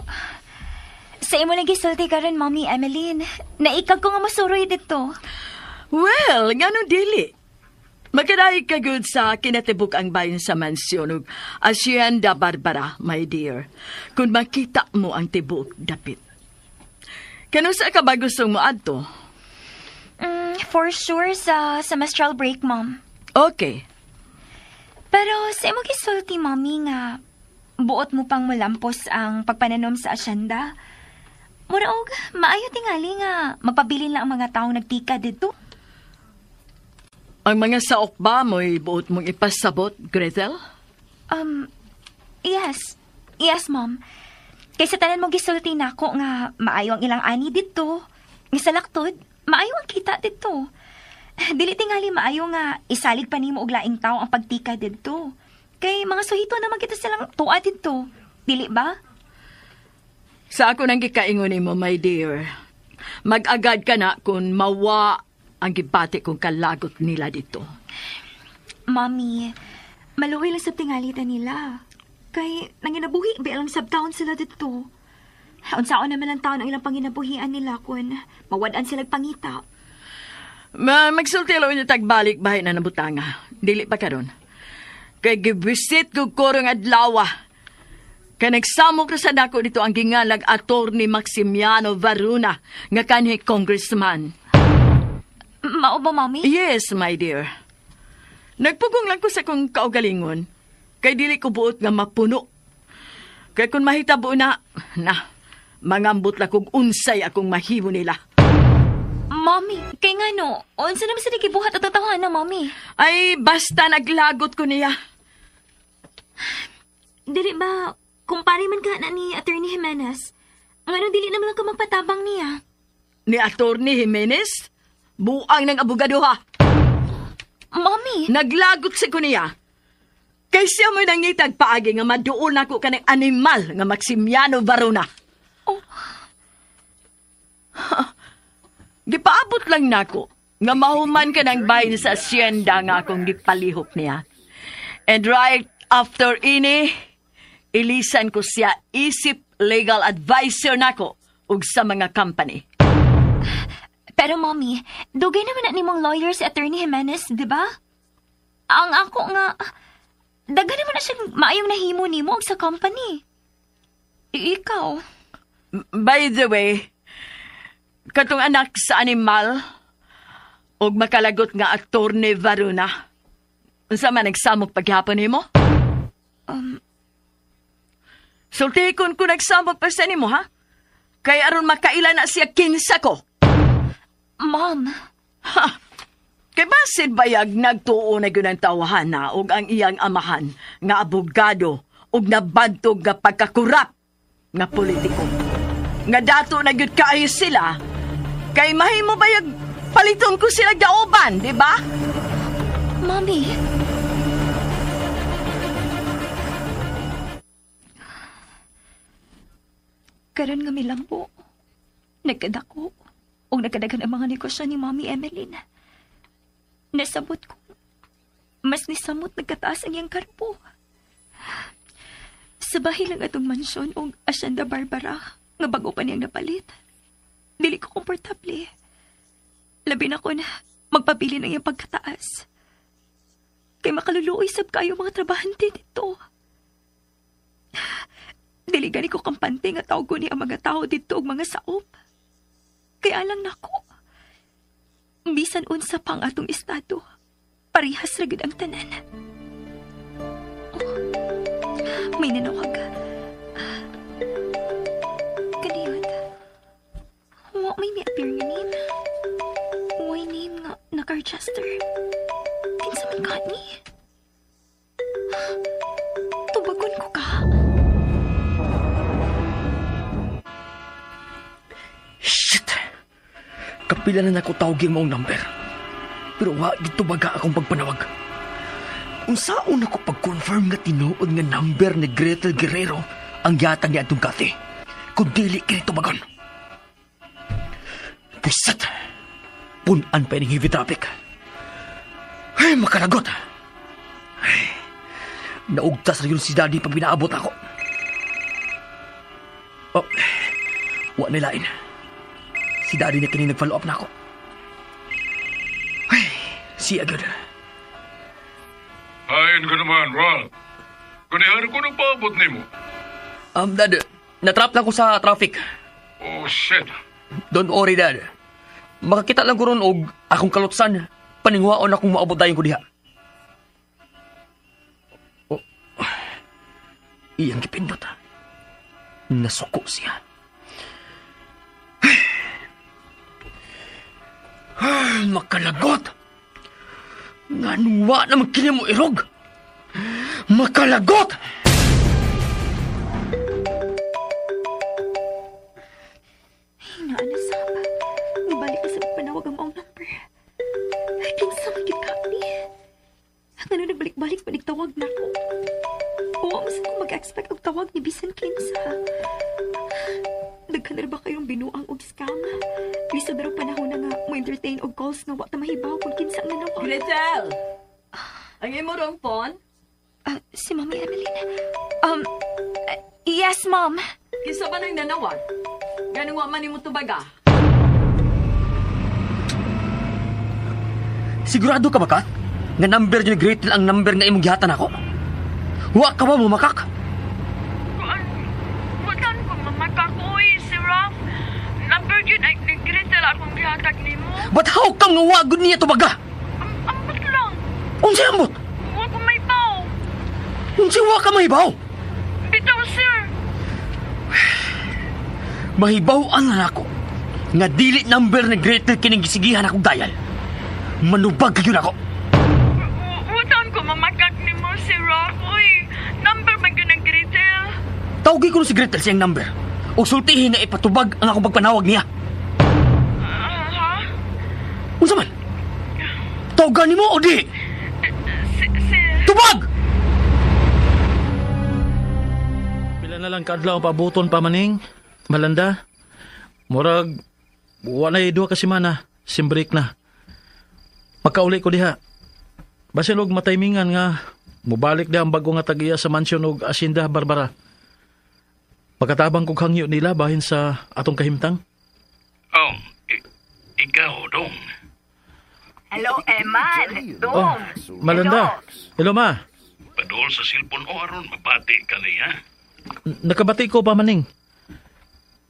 Sa imo lang gisulti karon, Mommy Emeline. Naikag ko nga masuroy dito. Well, ngano dili? Magkadahi ka good sa kinatibuk ang bayan sa mansyon ug Hacienda Barbara, my dear. Kung makita mo ang tibuk dapit. Kano sa ka ba gustong mo adto? For sure sa semestral break, Mom. Okay. Pero sa imo gisulti, Mommy, nga buot mo pang mulampos ang pagpananom sa asyenda. Muraog, maayo tingali nga magpabilin lang ang mga taong nagtika dito. Ang mga saok ba mo'y buot mong ipasabot, Gretel? Yes. Yes, Mom. Kaysa tanan mo gisulti na ako nga maayo ang ilang ani dito. Nga sa laktod, maayo ang kita dito. Dili tingali maayo nga isalig pa nimo og laing tawo ang pagtika dito. Kay mga suhito naman kita silang tuwa dito. Dili ba? Sa ako nang gikaingon nimo, my dear. Mag-agad ka na kung mawa ang gibati kong kalagot nila dito. Mommy, maluwi lang sa tingalitan nila. Kay nanginabuhi ba lang sab-town sila dito. Unsaon naman ang taon ang ilang panginabuhian nila kung mawadaan sila pangita. Magsulti lang yung tagbalik bahay na nabutanga. Dili pa karon. Kay gibisit ko korong adlawa. Kay nagsamok na sa dako dito ang gingalag Attorney Maximiano Varuna nga kanhi congressman. Mao ba, Mommy? Yes, my dear. Nagpugong lang ko sa kong kaugalingon. Kay dili ko buot nga mapuno. Kay kung mahitabo na, Mangambot la kog unsay akong mahimo nila. Mommy, kay nga no, unsa naman sa nagibuhat at tatawan na, Mommy? Ay, basta naglagot ko niya. Dili ba, kumpare man ka na ni Attorney Jimenez, ano dili naman lang ka magpatabang niya? Ni Atty. Jimenez? Buang ng abogado ha. Mommy! Naglagot si ko niya. Kay siya mo nangitag paagi nga maduol na ko ka ng animal nga Maximiano Varona. Oh. Gipaabot lang nako nga mahuman ka ng bahin sa asyenda nga akong gipalihok niya. And right after ini, ilisan ko siya isip legal advisor nako ug sa mga company. Pero Mommy, dugay naman na nimong lawyer si Attorney Jimenez, di ba? Ang ako nga, daga naman na siya maayong nahimo nimo og sa company. Ikaw. By the way, katong anak sa animal og makalagot nga Atty. Varona, unsa man nagsamok paghapon nimo? Sultikon ko nagsamok pa sa nimo, ha? Kay aron makaila na siya kinsa ko. Mom. Ha! Kay basid bayag nagtuo na yun ang tawahana og ang iyang amahan nga abogado og nabantog nga pagkakurap nga politiko. Nga dato na yun kaayo sila, kay mahimo bayag paliton ko sila daoban, di ba? Mommy. Karon nga milambo, nagkadako, o nagkadagan ang mga negosyo ni Mommy Emeline. Nasabot ko, mas nisamot nagkataas ang iyang karpo. Sa bahay lang atong mansyon o Hacienda Barbara, nga bago pa niyang napalit. Dili ko komportable. Labi na ko na magpapili ng iyang pagkataas. Kay makaluluoy sab kayo mga trabahante dito. Dili gani ko kampante nga tawag ko ni ang mga tao dito og mga saop. Kaya lang nako. Bisan unsa pang atong estado, parihas ra gid ang tanan. Oh, may nanawag. Kaniyot. Wa may appear nga name. Way name nga naka-register. Kinsa man ka ni? Tubagon ko ka. Shit! Kapila na nako tawag yung maong number. Pero wa dito baga akong pagpanawag. Kung saan ako pag-confirm nga tinuod nga number ni Gretel Guerrero ang yata ni Adong Cathy. Kung dili kinito bagon. Pusat! Punan pa yung heavy traffic. Ay, makalagot! Ay, naugtas rin si Daddy pag binaabot ako. Oh, wa nilain. Si Daddy na kanina nag-follow up na ako. Ay, si agad. Hain ka naman, Ral. Kanihan ko nang paabot ni mo. Dad, natrap lang ko sa traffic. Oh, shit. Don't worry, Dad. Makakita lang ko ron og akong kalutsan. Paningwaon akong maabot dayon ko diha. Oh, iyang kipindot. Nasuko siya. Makalagot! Nganuwa naman kini mo irog! Makalagot! Hinaan na saba. Nibalik ka sa panawag ang maong number. Ay, kinsa magiging kami. Ano nagbalik-balik pa nagtawag na ko. Oo, masan ko mag-expect og tawag ni Bisan kinsa. Daghan na ba kayong binuang og scam? Lisod na panahon na nga mo entertain og calls nga wa ta mahibaw kung kinsa ang nanawag. Gretel! Ang imo rong phone? Si Mommy Emeline. Yes, Mom. Kinsa ba nang nanawag? Ganun wa man imo tubaga? Sigurado ka ba, Kat? Nga number ni Gretel ang number nga imong gihatan ako? Wa ka ba mo makak? Wadan ko mamakakoy, si Ralph. Number yun ay nag-gretel akong gihatag ni mo. Ba't how come nga wagod niya tubaga? Ambot lang. Unsa ambot? Huwag ko may baw. Unsa wa ka mahibaw? Bitaw, sir. Mahibaw-an na ako nga dili number na Gretel kining gisigihan akong dayal. Manubag kayo na ako. Utan ko mamakak ni mo si Rock. Uy, number man yun ang Gretel. Tawagin ko si Gretel siyang number. O sultihin na ipatubag ang akong pagpanawag niya. Ha? Unsa man? Tawagan ni mo o di? Tubag! Pila na lang kadlaw ang pabuton pa maning, Malanda. Murag, walay 2 ka semana, simbreak na. Makauli ko diha. Basin og mataymingan nga, mubalik di ang bago nga tagiya sa mansyon og Hacienda Barbara. Pagkatabang kong hangyo nila bahin sa atong kahimtang. Oh, ikaw, Dong. Hello, Eman. Oh, Malanda. Hello, ma. Padol sa silpon o aron, mabati ka niya. Nakabati ko pa maning.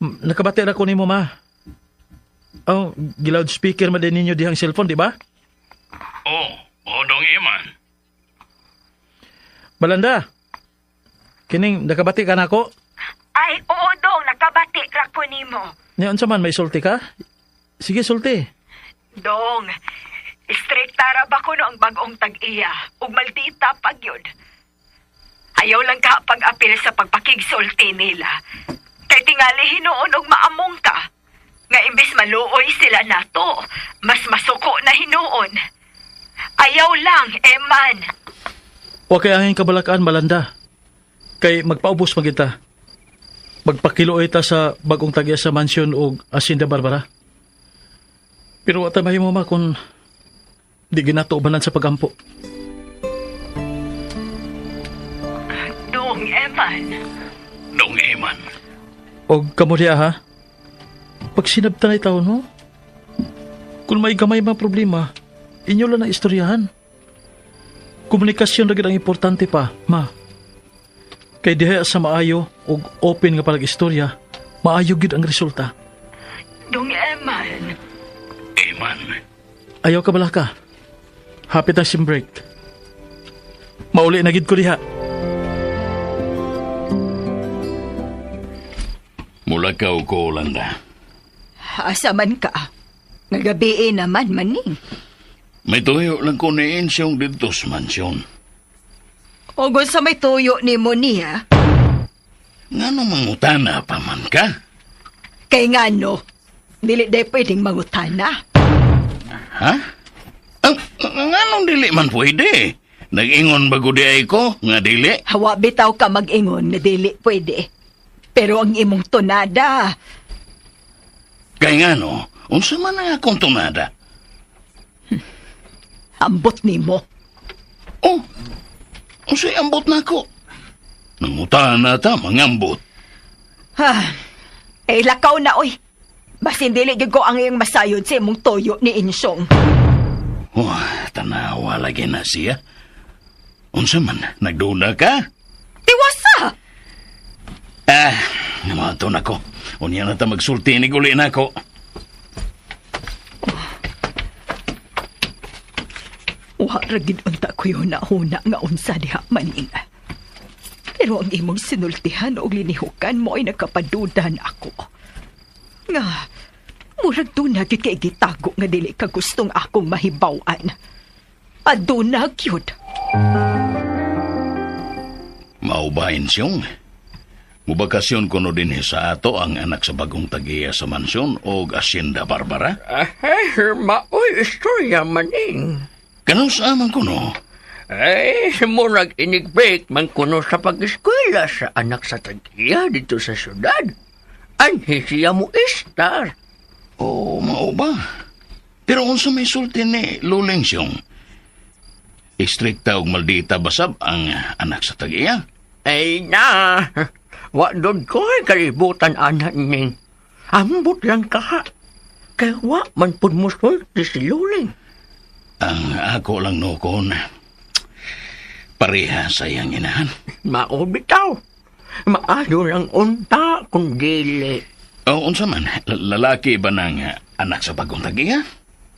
Nakabati na ko ni mo, ma. Oh, giloudspeaker ma din ninyo dihang cellphone, di ba? Oh, Dong Eman. Malanda. Kining, nakabati ka na ako? Ay, oo, Dong. Nakabati ra ko nimo. Ngayon sa man, may sulti ka? Sige, sulti. Dong, istrikta ra ba ko no ang bagong tag-iya ug maldita pag yun. Ayaw lang ka pag-apil sa pagpakigsulti nila. Kay tingali hinuon og maamong ka. Nga imbis maluoy sila nato, mas masuko na hinuon. Ayaw lang, Eman. Huwag kay angin kabalakaan, Malanda. Kay magpaubos magita. Magpakiluoy ta sa bagong tagya sa mansyon o Hacienda Barbara. Pero wata mahimo ma kung di ginatubanan sa pagampo. Dong, Eman. Dong Eman. O kamo diya ha? Pag sinabta na itaw, no? Kung may gamay mga problema, inyo lang na istoryahan. Komunikasyon na ang importante pa, ma. Kay diha sa maayo o open nga palag istorya, maayo gid ang resulta. Dong, Eman. Eman. Ayaw ka bala ka. Hapit ang sim break. Mauli na gid ko diha. Mula ka ko, Landa. Asa man ka? Nagabi naman, maning. May tuyo lang ko ni Insyong dito sa mansyon. Ogon sa may tuyo ni mo niya. Nga nang mangutana pa man ka? Kay nga no, dili day pwedeng mangutana. Ha? Nga nang dili man pwede. Nag-ingon bago di ay ko, nga dili. Hawa bitaw ka mag-ingon na dili pwede. Pero ang imong tunada, Kay nga no, unsa man ang akong tunada? ambot ni mo. Oh, unsay ambot na ko? Nangutana ta, mangambot. Lakaw na oy. Basin dili gyud ko ang iyong masayod sa imong toyo ni Insyong. Oh, tanawa lagi na siya. Unsa man, nagduna ka? Tiwasa! Namato na ko. Unya na ta magsulti ni guli na ko. Waragid unta ko yun na nga unsa diha maning. Pero ang imong sinultihan o linihukan mo ay nakapadudan ako. Nga, murag dunag kay gitago nga dili ka gustong akong mahibawan. Adunag yun. Maubahin siyong. Mubakasyon ko no din sa ato ang anak sa bagong tagiya sa mansyon o Hacienda Barbara. Maoy istorya maning. Kanong saaman ko no? Murag inigbreak man kuno sa pag-eskwela sa anak sa tagiya dito sa syudad. Anhi siya mo istar. Oo, mauba. Pero unsa may sulti ni Luling siyong? Istrikta og maldita basab ang anak sa tagiya? Ay na, wa doon ko kalibutan anak ning. Ambot lang ka. Kaya wa man pud mo sulti si Luling. Ang ako lang nukon, pareha sa iyang inahan. Mao bitaw. Maayo lang unta kung dili. O unsa man, lalaki ba ng anak sa bagong tagiya?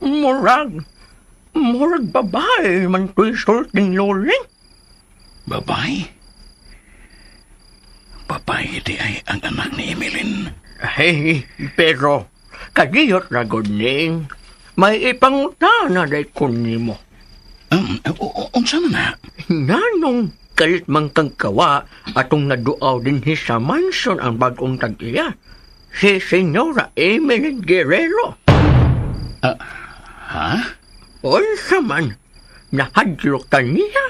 Murag babae man to'y sulting Luling. Babae? Babae di ay ang anak ni Emeline. Hey, pero kadiyot na ning. May ipangutana day kun nimo. Unsa man na? Nanong kalit man kang kawa atong naduaw din sa mansion ang bagong tag-iya. Si Senyora Emeline Guerrero. Ha? Unsa man, nahadlok ka niya?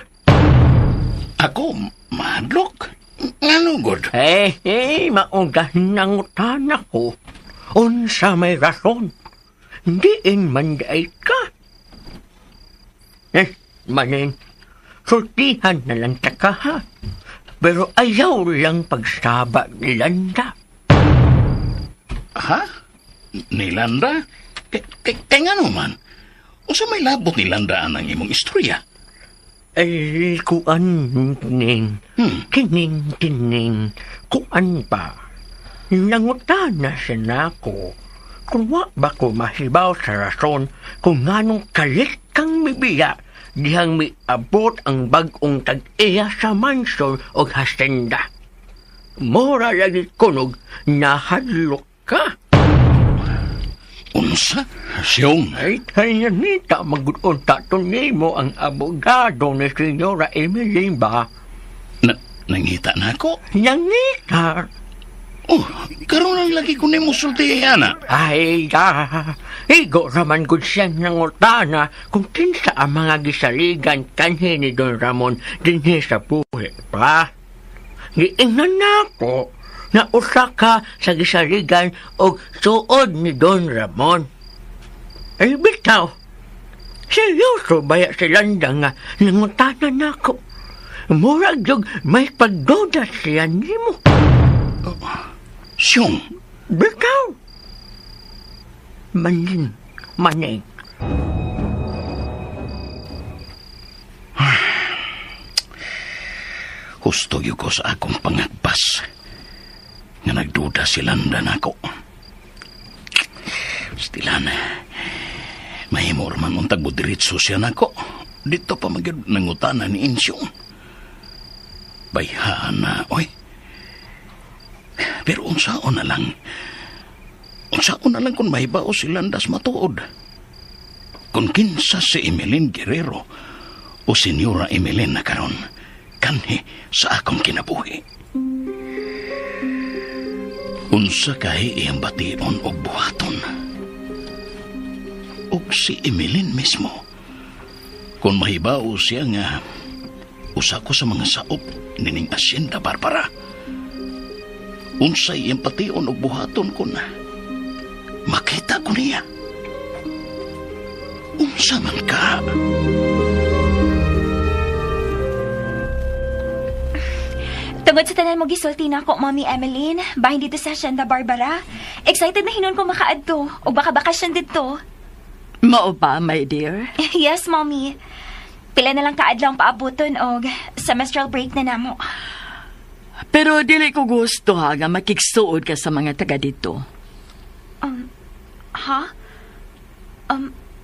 Ako, mahadlok? Ngano, God? Maungahin ng utana ko. Unsa may rason? Diin man daay ka. Manin, sultihan na lang taka ha. Pero ayaw lang pagsaba ni Landa. Ha? Ni Landa? Kaya nga naman, o sa may labot ni Landa ang imong istorya? Ay, kuan, ning. Kining, kuan pa. Nangutana siya na ako. Kung wa ba ko mahibaw sa rason kung nganong kalit kang mibiya dihang miabot ang bagong tag-iya sa mansion o hacienda. Mora lagi kunog nahadlok ka. Unsa? Siyong? Ay, kaya nita mag-unta mo ang abogado ni Senyora Emeline ba? Nangita na ako? Nangita? Oh, karoon lang lagi ko na mo sulti, Ana. Ay, igo raman ko siya ng utana kung kinsa ang mga gisaligan kanhi ni Don Ramon dinhi sa buhi pa. Giingnan na ako na usa ka sa gisaligan o suod ni Don Ramon. Ay, bitaw, seryoso baya si Landa nga nangutana na ako. Murag jog may pagdoda siya ni mo. Siyong? Bitaw. Maning. Gusto yun ko sa akong pangagpas nga nagduda si Landa na ako. Stilan, mahimor man untag mo diritso siya na ako. Dito pa magyud nangutana ni Insyong. Bayhaan na, oy. Pero unsaon na lang kung mahibaw si Landas matuod. Kung kinsa si Emeline Guerrero o Senyora Emeline na karon, kanhi sa akong kinabuhi. Unsa kahi iyang bation o buhaton. O si Emeline mismo, kung mahibaw siya nga usa ko sa mga saop nining Hacienda Barbara. Unsay iyang bation o buhaton ko na makita ko niya. Unsa man ka? Tungod sa tanan mo gisulti na ako, Mommy Emeline, bahin dito sa Hacienda Barbara. Excited na hinon ko makaadto o baka bakasyon dito. Mao ba, my dear? Yes, Mommy. Pila na lang kaadlaw ang paabuton og semestral break na namo. Pero dili ko gusto ha nga makiksuod ka sa mga taga dito. Ha?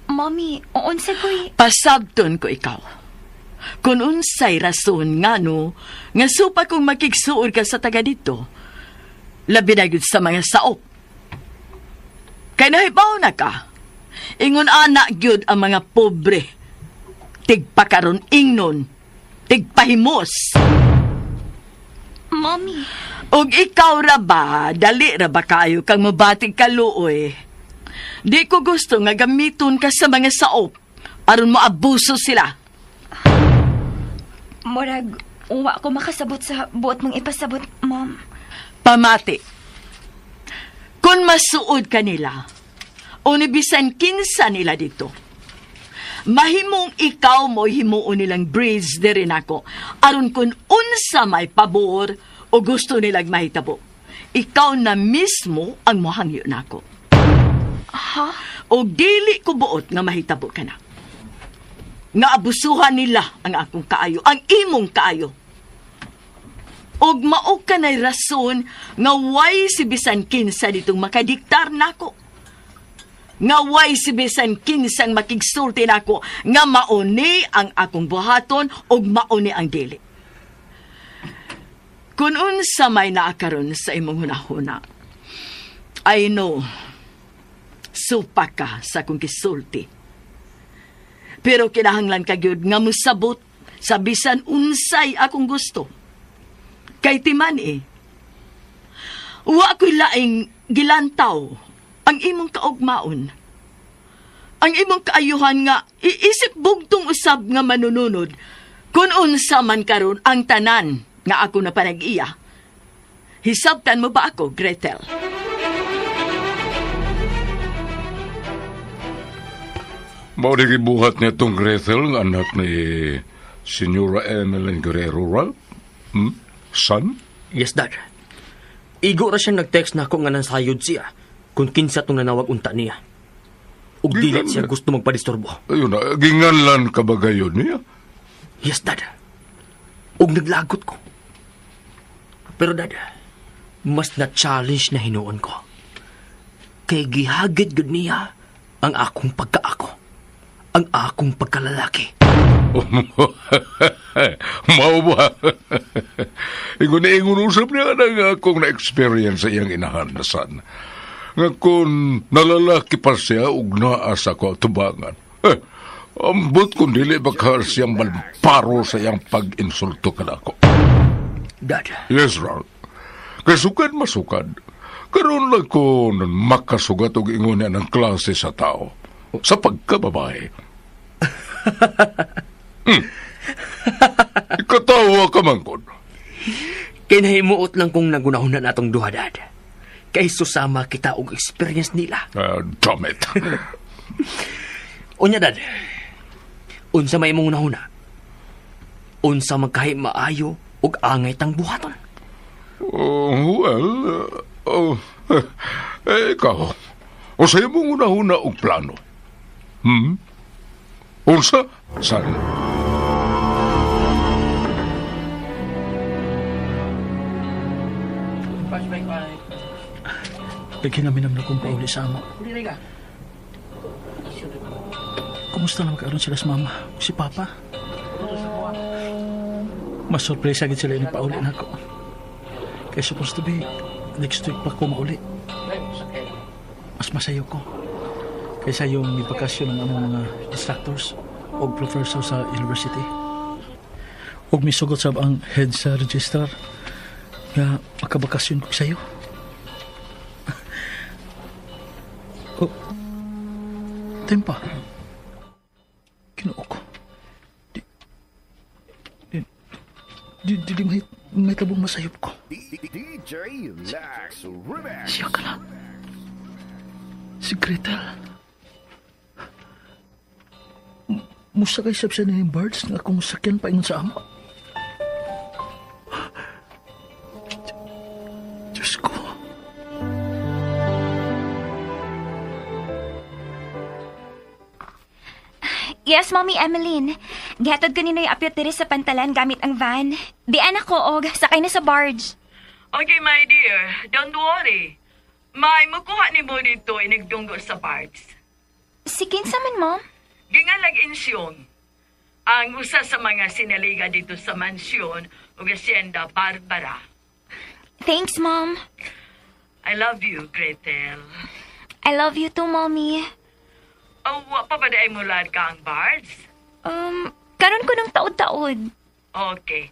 Mommy, unsa ko'y... Pasabton ko ikaw. Kung unsay rason ngano nga supa kong makiksuod ka sa taga dito, labi na yun sa mga saop. Kaya nahibaw na ka. Ingon anak yun ang mga pobre. Tigpakaron ingnon. Tigpahimos. Mommy. Og ikaw ra ba, dali ra ba kayo kang mabatig kaluoy? Di ko gusto nga gamiton ka sa mga saop aron mo abuso sila. Murag, uwa ko makasabot sa buot mong ipasabot, Mom. Pamati. Kung masuod ka nila, o nibisan kinsa nila dito, mahimong ikaw mo himuon nilang breeds di rin ako, aron kung unsa may pabor o gusto nilang mahitabo. Ikaw na mismo ang mohangyo na ako. Ha? O dili ko buot nga mahitabo ka na. Nga abusuhan nila ang akong kaayo, ang imong kaayo. Og mao ka na'y rason nga way si bisan kinsa ditong makadiktar nako. Nga way si bisan kinsang makigsulti nako nga mauni ang akong buhaton og mauni ang dili. Kung unsa may naakaron sa imong hunahuna, I know. Supa ka sa akong gisulti. Pero kinahanglan ka gyud nga musabot sa bisan unsay akong gusto. Kay timan wa ko'y laing gilantaw ang imong kaugmaon. Ang imong kaayuhan nga iisip bugtong usab nga manununod kung unsa man karon ang tanan nga ako na panag-iya. Hisabtan mo ba ako, Gretel? Maurigibuhat niya itong Gretel, ang anak ni Senyora Emeline Guerrero, right? Son? Yes, Dad. Igo ra siya nag-text na ako nga nansayod siya kung kinsa tong nanawag unta niya. Ug dili siya gusto magpadisturbo. Ayun na, ginganlan ka ba gayon niya? Yes, Dad. Ug naglagot ko. Pero, Dad, mas na-challenge na hinuon ko. Kay gihagit gud niya ang akong pagkaako. Ang akong pagkalalaki. Mao ba? Ingon usap niya na akong na-experience sa iyang inahandasan. Nga kung nalalaki pa siya ug naa sa ko tubangan. Ambot kung dili baka siyang malparo sa iyang pag-insulto ka ako. Dad. Yes, Ron. Kasukad masukad. Karoon lang ko makasugat og ingon niya ng klase sa tao. Sa pagkababae. Ikatawa ka man kon. Kinahimuot lang kong nagunahunan atong duha, Dad. Kay susama kita og experience nila. Damn it. Unya, Dad. Unsa may mong nahuna? Unsa magkahi maayo ug angay tang buhaton? Ikaw. O sa'yo mong unahuna og plano? Unsa? Saan? Naghinam-hinam na kong pauli sa amo. Kumusta na magkaroon sila sa mama o si papa? Mas sorpresa agad sila yung pauli na ako. Kaya supposed to be next week pa ko mauli. Mas masayo ko. Kaysa yung ibakasyon ng among mga instructors o professor sa university. Huwag may sugot sab ang head sa registrar nga makabakasyon ko sa'yo. Tempa. Kinuo ko. Di may tabong masayop ko. DJ Lax Remax. Siya ka na. Si Gretel. Musakay sab siya na yung birds nga kung sakyan pa ingon sa amo. Diyos ko. Yes, Mommy Emeline. Gihatod kanina yung apyot diri sa pantalan gamit ang van. Diyan ako, og sakay na sa barge. Okay, my dear. Don't worry. May mukuha ni mo dito inigdunggo sa parts. Si kinsa man, Mom? Gingalag insyon. Ang usa sa mga sinaliga dito sa mansyon o Hacienda Barbara. Thanks, Mom. I love you, Gretel. I love you too, Mommy. Oh, wa pa ba daay mo lad ka ang bards? Karon ko ng taod-taod. Okay.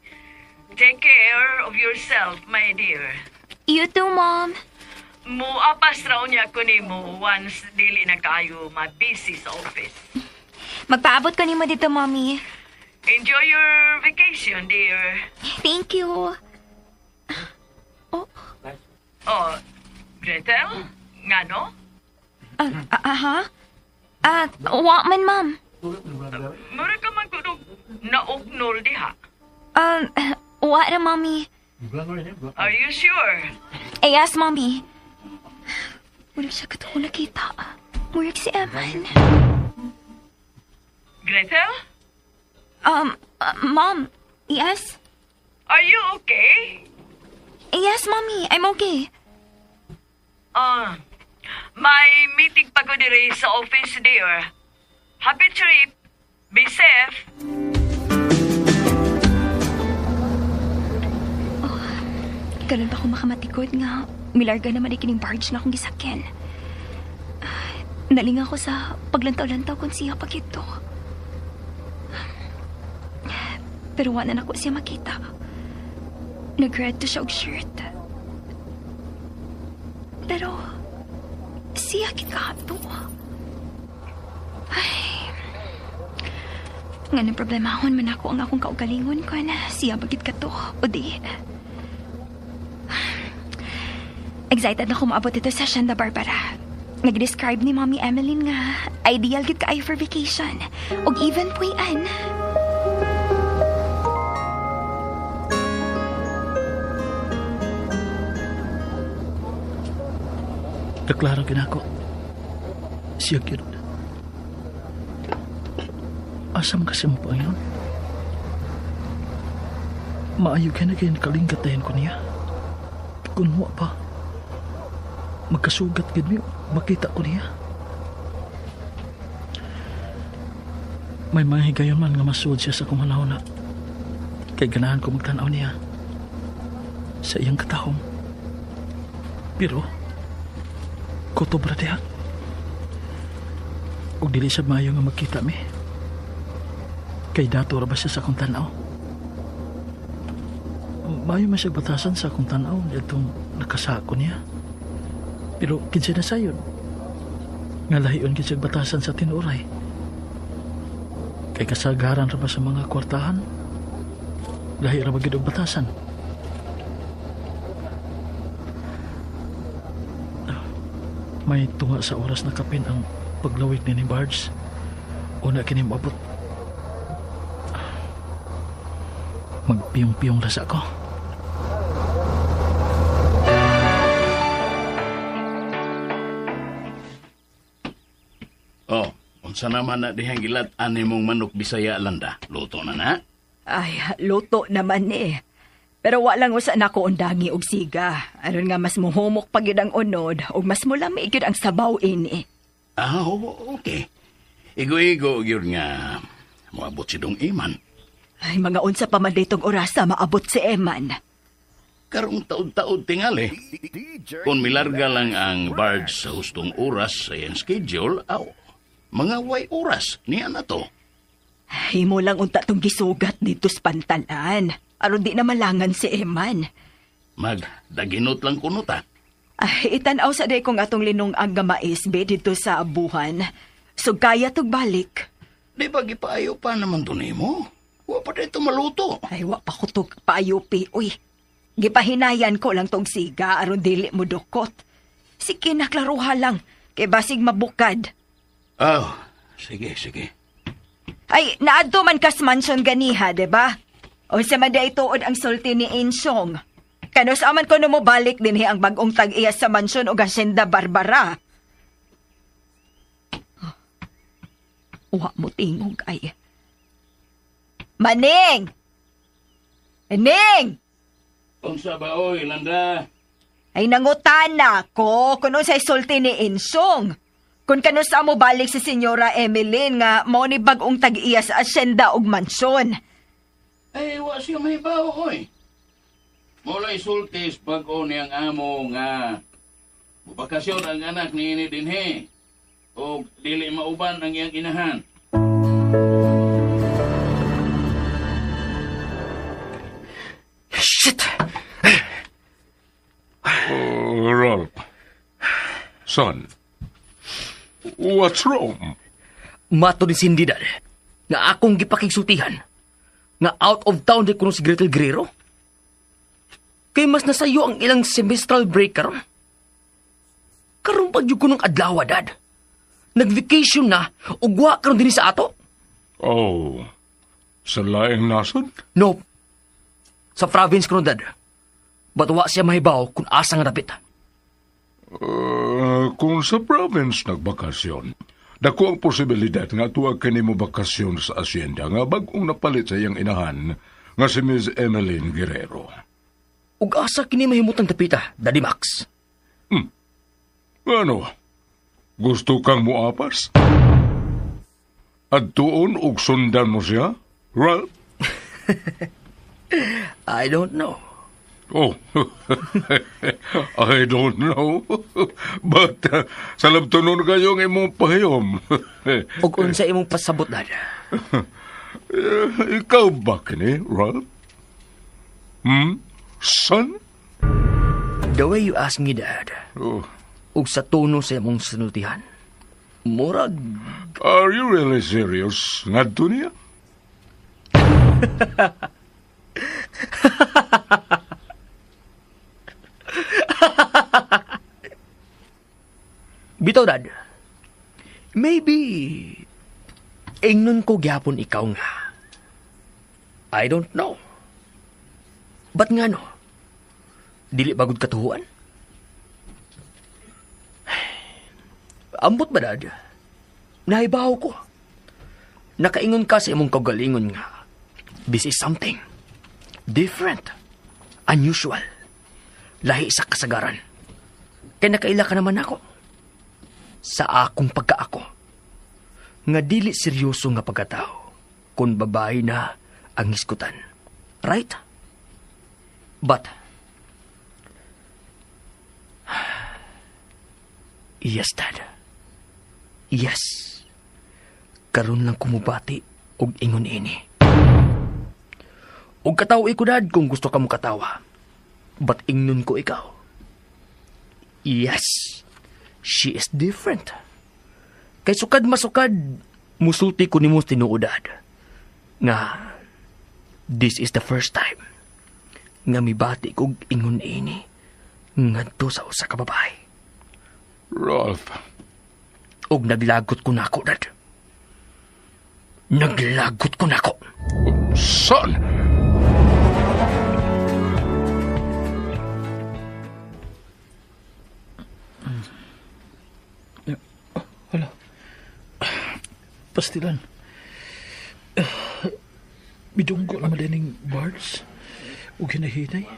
Take care of yourself, my dear. You too, Mom. Muapas raw niya ko ni mo once dili na kayo mabisi sa office. Magpaabot ko nimo dito, Mommy. Enjoy your vacation, dear. Thank you. Oh, Gretel? Ngano? Wa man, Mom. Mura ka man ko nauknol diha. Wa na, Mommy. Are you sure? Yes, Mommy. Murag siya katong nakita. Murag si Evan. Gretel? Mom. Yes? Are you okay? Yes, Mommy. I'm okay. May meeting pa ko dire sa office, dear. Happy trip. Be safe. Ganun ba ako makamatikod nga milarga naman ikining barge na akong gisakyan. Nalinga ko sa paglantaw-lantaw kung siya pagito. Pero wala na ako siya makita. Nag-red to siya og shirt. Pero siya kikato. Ay, nga ng problemahon man ako ang akong kaugalingon ko na siya bagit ka to, o di. Excited na ako maabot ito sa Santa Barbara. Nag-describe ni Mommy Emeline nga ideal gid kaayo for vacation. Og even puyan. Naklaro ginako. Siya yun. Asam kasi mo pa yun? Maayo ka na kayo nakalinggatayan ko niya. Kung huwa pa, magkasugat gid mo, makita ko niya. May mga higayon man nga masuod siya sa kumanahon na kay ganahan ko magtanaw niya sa iyang katahom. Pero, kutobra diha. Ug dili siya maayo nga magkita mi. Kay dato ra ba siya sa akong tanaw? Maayo man siya batasan sa akong tanaw itong nakasako niya. Pero kinsa na sayon. Nga lahiyon kinsa batasan sa tinuray. Kay kasagaran ra ba sa mga kwartahan? Lahi ra ba gid og batasan? May tunga sa oras na kapin ang paglawig ni Bards. Una kini mabot. Magpiyong-piyong rasa ko. Oh, unsa naman na dihang gilat ani mong manok Bisaya landa? Luto na na? Ay, luto naman eh. Pero walang usa na ko undangi og siga. Aron nga mas muhumok pag yun ang unod o mas mulami yun ang sabaw ini. Ah, okay. Igo-igo yun nga moabot si Dong Iman. Ay, mga unsa pa man ditong orasa maabot si Eman. Karong taod-taod tingali. Kung milarga lang ang barge sa hustong oras sa iyang schedule, mga way oras niya na to. Himo lang unta tong gisugat dito sa pantalan. Aron di na malangan si Eman. Magdaginot lang kunuta. Ay, itanaw sa day kong atong linong ang gamais be dito sa abuhan. So kaya tog balik. Di ba gipaayo pa naman to nimo? Wa pa dito maluto. Ay, wa pa ko tog paayupi, uy. Gipahinayan ko lang tong siga aron dili mo dukot. Sige, naklaruha lang. Kay basig mabukad. Oh, sige. Ay, naadto man kas mansion ganiha, diba? O sa maday tuod ang sulti ni Insyong. Kanus aman ko no mo balik din ang bagong tag-iya sa mansyon o Hacienda Barbara. Wa mo tingog ay. Maning! Maning! Unsa ba oy, landa? Ay nangutana ko kuno sa sulti ni Insyong. Kung kanus mo balik si Senyora Emeline nga mo ni bagong tag-iya sa Hacienda ug mansyon. Ay, wa siya may bao, oy. Mula isultis pag-o niyang amo nga bubakasyon ang anak ni ini dinhe o dili mauban ang iyang inahan. Shit! Ralph. Son. What's wrong? Mato ni Cindy dad nga akong gipakigsultihan nga out of town di kuno si Gretel Guerrero. Kay mas nasayo ang ilang semestral break karon. Karon pa jud kunong adlaw dad. Nag-vacation na ug wa karon dinhi sa ato. Oh. Sa laing nasod? Nope. Sa province kuno dad. But wa siya mahibaw kung asa nga dapit. Kung sa province nagbakasyon, dako ang posibilidad nga tuwag kanimo bakasyon sa asyenda nga bagong napalit sa iyang inahan nga si Miss Emeline Guerrero. Ug asa kini mahimutang dapita, Daddy Max? Ano? Gusto kang muapas? At tuon og sundan mo siya, Ralph? I don't know. Oh, I don't know. But salam tunon kayo ng imong pahayom. Ug unsa imong pasabot, Dad? Ikaw ba kini, Ralph? Son? The way you ask me, Dad, Oh. ug sa tono sa imong sinultihan, murag Are you really serious, ngadto niya? bitaw, Dad. Maybe ingnon ko gyapon ikaw nga. I don't know. But nga no? Dili bagod katuhuan? Ambot ba, Dad? Naibaw ko. Nakaingon ka sa imong kagalingon nga. This is something different, unusual, lahi sa kasagaran. Kaya nakaila ka naman ako sa akong pagkaako. Nga dili seryoso nga pagkatao kung babae na ang iskutan. Right? But, yes, Dad. Yes. Karon lang kumubati og ingon ini. Og katawa ko, Dad, kung gusto ka mo katawa. But ingnon ko ikaw. Yes. She is different. Kay sukad masukad, musulti ko ni mo tinuod, Dad. Nga, this is the first time nga mibati kog ingon ini ngadto sa usa ka babae. Ralph. Og naglagot ko nako, Dad. Naglagot ko nako. Son! Hala. Pastilan. Bidunggo na madaling birds. O ginahinay.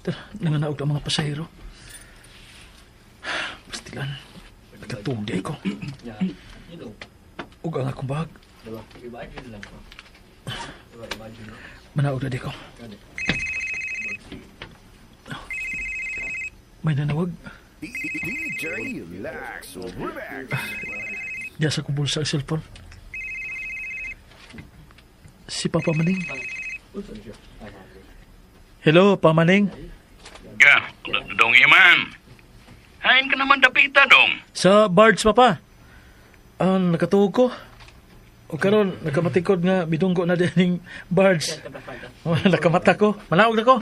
Tara, nanganaog ang mga pasahero. Pastilan. Nagkatugday ko. Ug ang akong bag. Manaog na di ko. May nanawag. DJ Lax Remax. Diya sa kubulsa ang cellphone. Si Papa Maning. Hello, Papa Maning. Ya, dong Iman. Hain ka naman dapita dong. Sa Bards, Papa. Nakatuog ko. O karon nagkamatikod nga bidunggo na din Bards. Nakamata ko. Manaog na ko.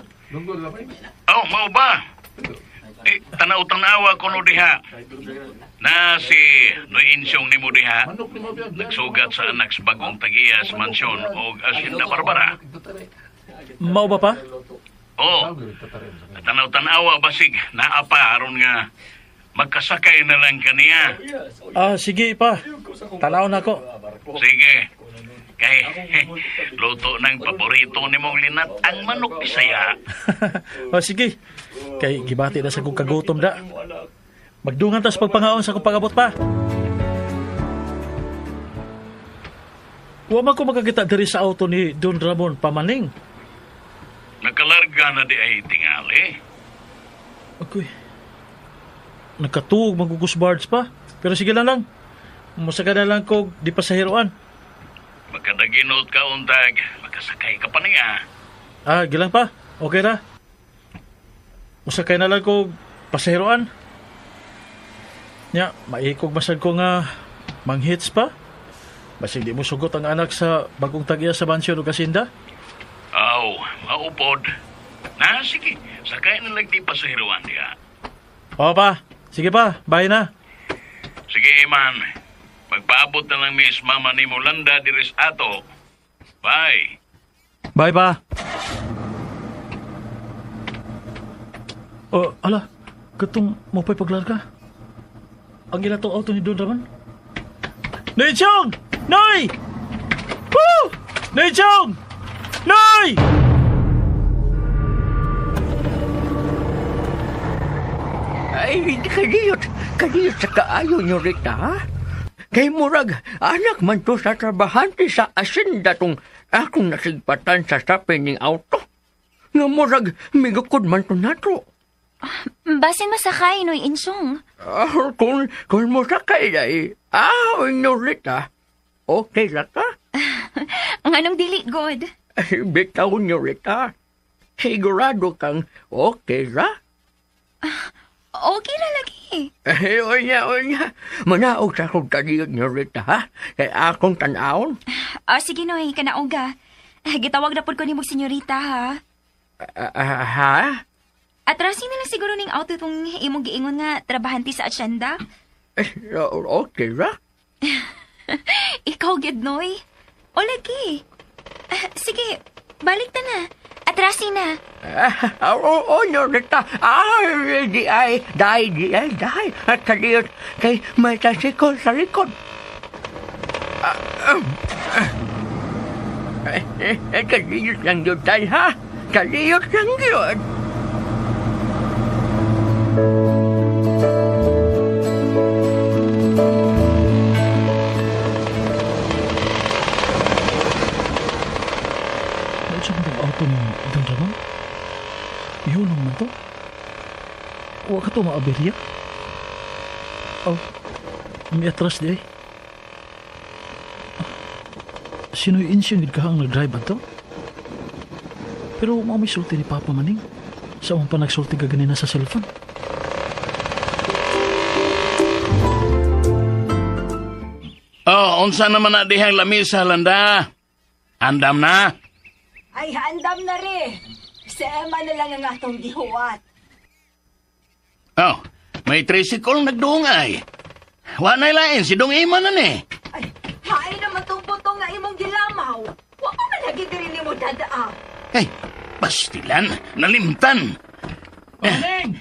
Oh, mau ba? Tanaw-tanawa ko no diha. Na si Noinsyong ni mo diha. Nagsugat sa anak sa bagong tagiya sa mansyon o Hacienda Barbara. Mao ba pa? Oo. Tanaw-tanawa basig naapa aron nga magkasakay na lang kaniya. Sige pa. Tanaw na ko. Sige. Kay luto ng paborito ni mong linat ang manok Bisaya. Sige. Kay gibati na sa kong kagutom da. Magdungan tas pagpangaon sa kong pagabot pa. Wa man ko makakita diri sa auto ni Don Ramon Pamaning. Nakalarga na di ay tingali. Agoy. Nakatuog magugus Bards pa. Pero sige lang. Musaka na lang ko di pasahiroan. Magkadaginot ka untag, magkasakay ka pa niya. Gilang pa. Okay ra. Musakay na lang ko pasahiroan. Nya, maikog masad ko nga manghits pa. Basig di mo sugot ang anak sa bagong tagiya sa mansyon o Hacienda. Aw, maupod. Na, sige, sakay na lang di pasahiruan diya. Oo pa. Sige pa, bye na. Sige, Iman. Magpaabot na lang Miss Mama ni Molanda diris ato. Bye. Bye pa. Ala, katong mo pa'y paglarga. Ang ilatong auto ni Don Ramon. Noy Chong! Noy! Woo! Noy Chong! Noy! Ay, kagiyot sa kaayo nyo, Rita, ha? Kay murag, anak man to sa trabahante sa asinda tong akong nasigpatan sa sapin ng auto. Nga murag, migukod man to nato. Basin masakay, Noy Insyong. Kung mo sakay na Nyorita, okay ra ka? Ang anong dili, God? Bitaw, Nyorita. Sigurado kang okay ra? Okay na lagi. Onya. Manaog sa akong kaniyod, Nyorita, ha? Kay akong tanawon. Sige, Noy, kanaog ka. Gitawag na po ko ni mo, senyorita, ha? Ha? Atrasin na lang siguro ning auto itong imong giingon nga trabahante sa asyenda. Okay ra? Ikaw, gid, Noy. O lagi. Sige, balik ta na. Atrasin na. Nyorita. Di ay. At kaliyot kay may tasikol sa likod. Kaliyot lang yun tayo, ha? Kaliyot lang yun. Saan ba auto ni Don Ramon? Ihulong man to? Huwag ka to maaberya? May atras di ay. Sino'y insyong kahang nag-drive ba to? Pero may sulti ni Papa Maning. Saan pa nagsulti ka ganina sa cellphone? Unsa naman na dihang lamisa, Landa? Andam na? Ay, handam na rin. Si Emma na lang ang atong gihuwat. May tricycle nagdungay. Wa na lain, si Dong Ima na ni. Ay, hain naman tong butong nga imong gilamaw. Wa pa man lagi diri nimo dadaa. Ay, pastilan, nalimtan. Maning!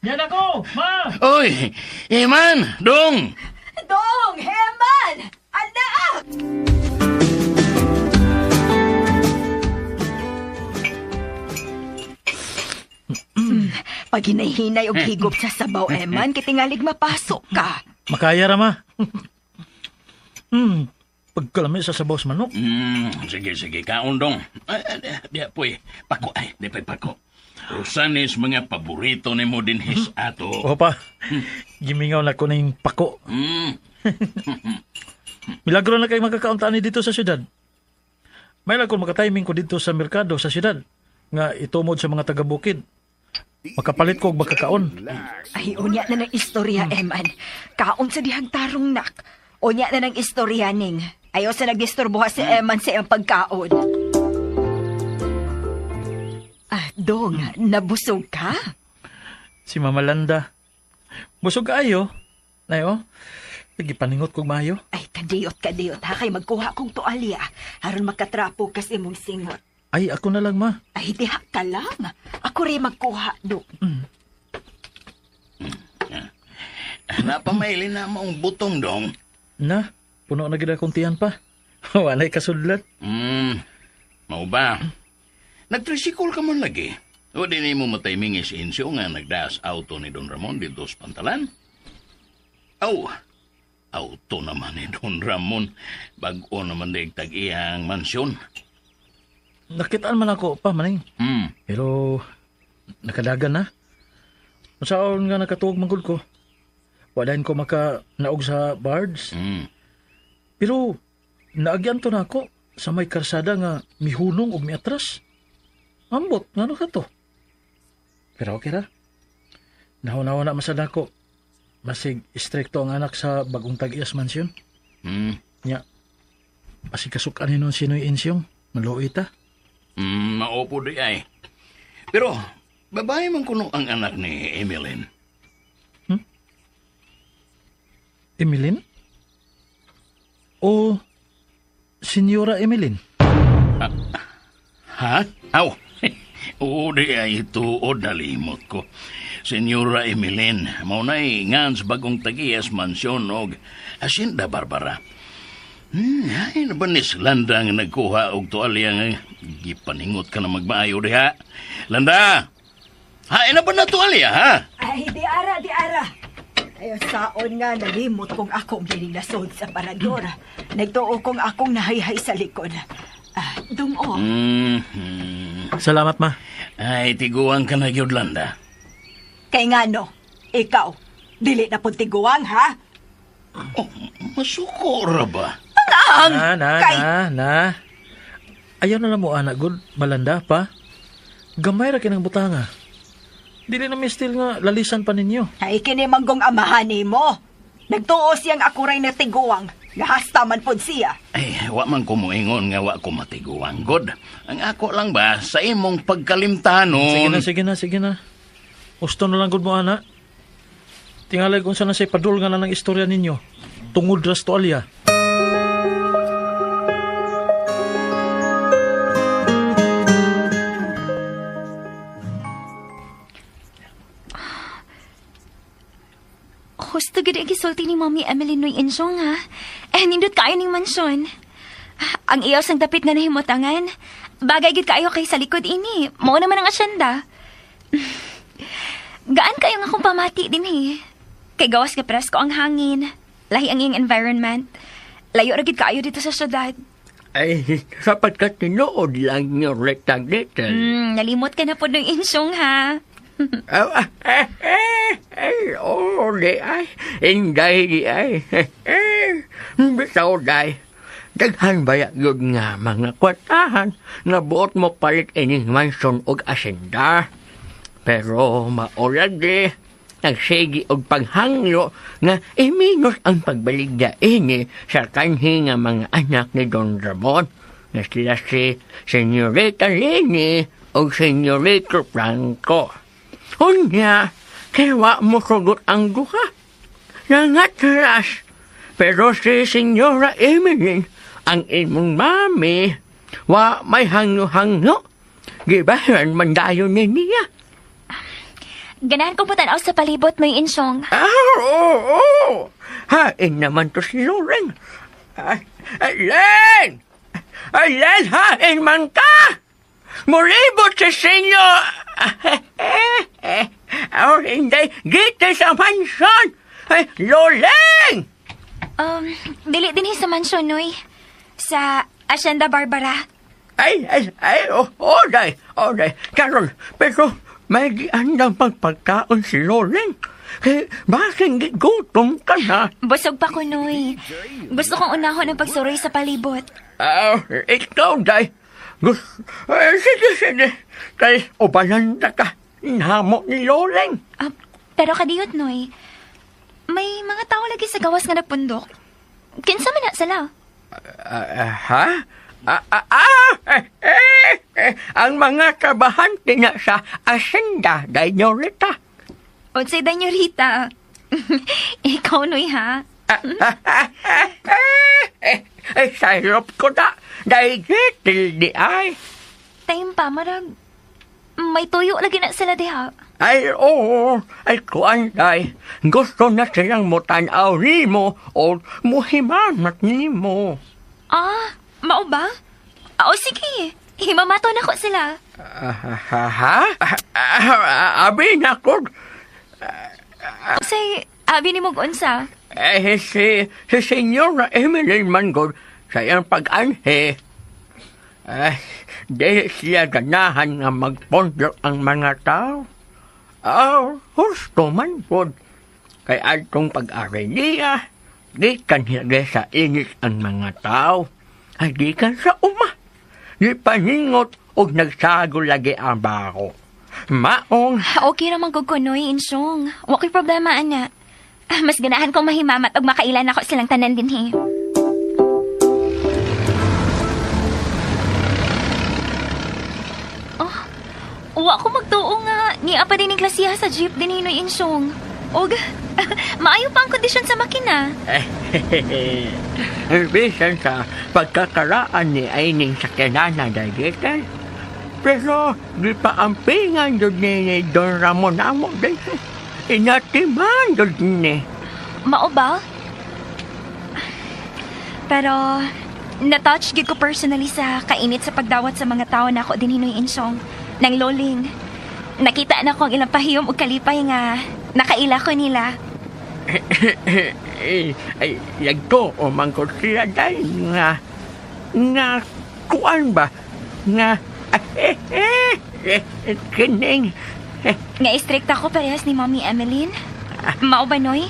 Yan ako, Ma! Oy, Iman, Dong! Dong, Heman! Anak! Pag hinahinay og higop sa sabaw, Eman, kitingalig mapasok ka. Makaya ra, Ma. Pagkalami sa sabaw sa manok. Sige, kaon, Dong. Di apoy, pako, di pako. Rosanis mga paborito ni mo din his ato. Opa, gimingaw na ko na yung pako. Milagro na kayo magkakauntaan ni dito sa syudad. May lang kung makatiming ko dito sa merkado sa syudad. Nga itumod sa mga taga-bukid. Makapalit ko og makakaon. Ay, unya na ng istorya, Eman. Kaon sa dihang tarong nak. Unya na ng istorya, Ning. Ayaw sa nagdisturbuha si Eman sa iyang pagkaon. Dong, nabusog ka? Si Mama Landa. Busog ka ayo. Nayo, nagipaningot kong mayo. Ay, kadiyot ha. Kay magkuha kong tualya. Haron makatrapo kas imong singot. Ay, ako na lang, Ma. Ay, diha ka lang. Ako rin magkuha, Dong. Napamailin na mong butong, Dong. Na, puno na gila kong tiyan pa. Walay kasudlat. Mau ba? Nagtrisikol ka man lagi. O di mo matiming si Insyo nga nagdaas auto ni Don Ramon dito sa pantalan? Auto naman ni Don Ramon. Bago naman daig tag-iyang mansyon. Nakitaan man ako pa, Maning. Pero, nakadagan na. Masaon nga nakatuog manggol ko. Wadahin ko naog sa bards. Pero, naagyan to na ako sa may karsada nga mihunong o miatras. Ambot, nga ka to. Pero okay ra. Nahunawa na masada ko. Masig istrikto ang anak sa bagong tag-iyas mansyon. Nya, masig kasukanin nun sino'y insyong. Maluita. Maupo di ay. Pero, babae man kuno ang anak ni Emeline. Emeline? O, Senyora Emeline? Ha? Oo, di ay tuod nalimot ko. Senyora Emeline, maunay ngan sa bagong tagiyas mansyon og Hacienda Barbara. Ay, nabanis Landa nga nagkuha og tualya nga gipaningot ka na magmaayo diha. Landa! Hain na ba na tualya, ha? Ay, di ara. Ayaw saon nga nalimot kung akong linilasod sa parador. Nagtuo kong akong nahayhay sa likod. Dungo. Salamat, ma. Ay, tiguang ka na, Yolanda. Kay nga no, ikaw, dili na pong tiguang, ha? Oh, masukura ba? Na. Ayaw na lang mo, anak, good. Malanda pa. Gamay ra kinang butanga. Dili na mistil nga lalisan pa ninyo. Ay, kinimanggong amahan ni mo. Nagtuo siyang akuray na tiguang. Gahastaman po siya. Ay, wa man ko moingon nga wa ko matiguang, God. Ang ako lang ba, sa imong pagkalimtanon... Sige na. Gusto na lang, good mo, anak. Tingalay kung saan na siya padul nga na ng istorya ninyo. Tungod ras to alya. Gusto gid gisulti ni Mommy Emily Noy Insyong, ha? Nindot kayo ning mansyon. Ang iyos ang dapit nga nahimutangan. Bagay gid kayo kay sa likod ini. Mao naman ang asyenda. Gaan kayo nga akong pamati din, he. Kay gawas ka presko ang hangin. Lahi ang iyong environment. Layo ra gid kayo dito sa syudad. Ay, sapat ka tinuod lang yung rectangle. Nalimot ka na po ng Insyong, ha? Di ay. Inday di ay. Bitaw day. Daghan baya yun nga mga kwatahan na buot mo palit ining mansyon og asyenda. Pero maurag di. Nagsigi og paghangyo nga iminos ang pagbaligya ini sa kanhi nga mga anak ni Don Ramon. Na sila si Senyorita Leni o Senyorita Franco. Unya, kaya mo sugot ang duha. Nangatras. Pero si Senyora Emeline, ang imong mami, wa may hangyo-hangyo. Gibayan man dayo niya. Ganahan kong putanaw sa palibot mo yung Insyong. Oo. Hain naman to si Loren. Len! Len, hain man ka! Muribot si Senyo! Hindi, gita sa mansyon! Loren! Dili din sa mansyon, Noy. Sa Hacienda Barbara. Day. Karol, pero may giandang pagpagkaon si Loren. Bakit gutom ka na? Busog pa ko, Noy. Gusto kong unahon ang pagsuroy sa palibot. Ikaw, Day. Sige. Kay ubalanda ka. Namo ni Loren. Pero kadiyot, Noy. May mga tao lagi sa gawas nga nagpundok. Kinsa man na sila? Ang mga trabahante na sa asyenda, Danyorita. O say Danyorita. Ikaw, Noy, ha? Sayrop ko na. Dahil di ay. Time pa, marag. May tuyo lagi na sila, diha. Oo. Kuan, day. Gusto na silang mutanaw ni mo o muhimanat ni mo. Mao ba? O sige. Himamato na ko sila. Abi na ko. Say, abi ni mo unsa? Si Senyora Emeline Mangod sa iyang pag-anhe. Dahil siya ganahan nga magpondok ang mga tao. Gusto man po. Kay atong pag-ari niya, di kan hilagay sa init ang mga tao. Ay di kan sa uma. Di paningot o nagsago lagi ang bako. Maong. Okay naman ko, Noy, Insyong. Wakay problema, ana. Mas ganahan kong mahimamat o makailan ako silang tanan din, he. Wa ko magtuo nga. Niya pa din yung klasiya sa jeep din, Noy Insyong. Og, maayo pa ang kondisyon sa makina. Bisan sa pagkakaraan ni Aining sa kinana dagitan. Pero di pa ampingan doon ni Don Ramon amo din. Inatiman doon ni. Mao ba? Pero, na-touch gid ko personally sa kainit sa pagdawat sa mga tao na ako din Noy Insyong. Nang loling. Nakita na ko ang ilang pahiyom o kalipay nga nakaila ko nila. Ay, yagto o mangkot sila day nga kuan ba nga kining Nga istrikta ko parehas ni Mommy Emeline. Mao ba, Noy?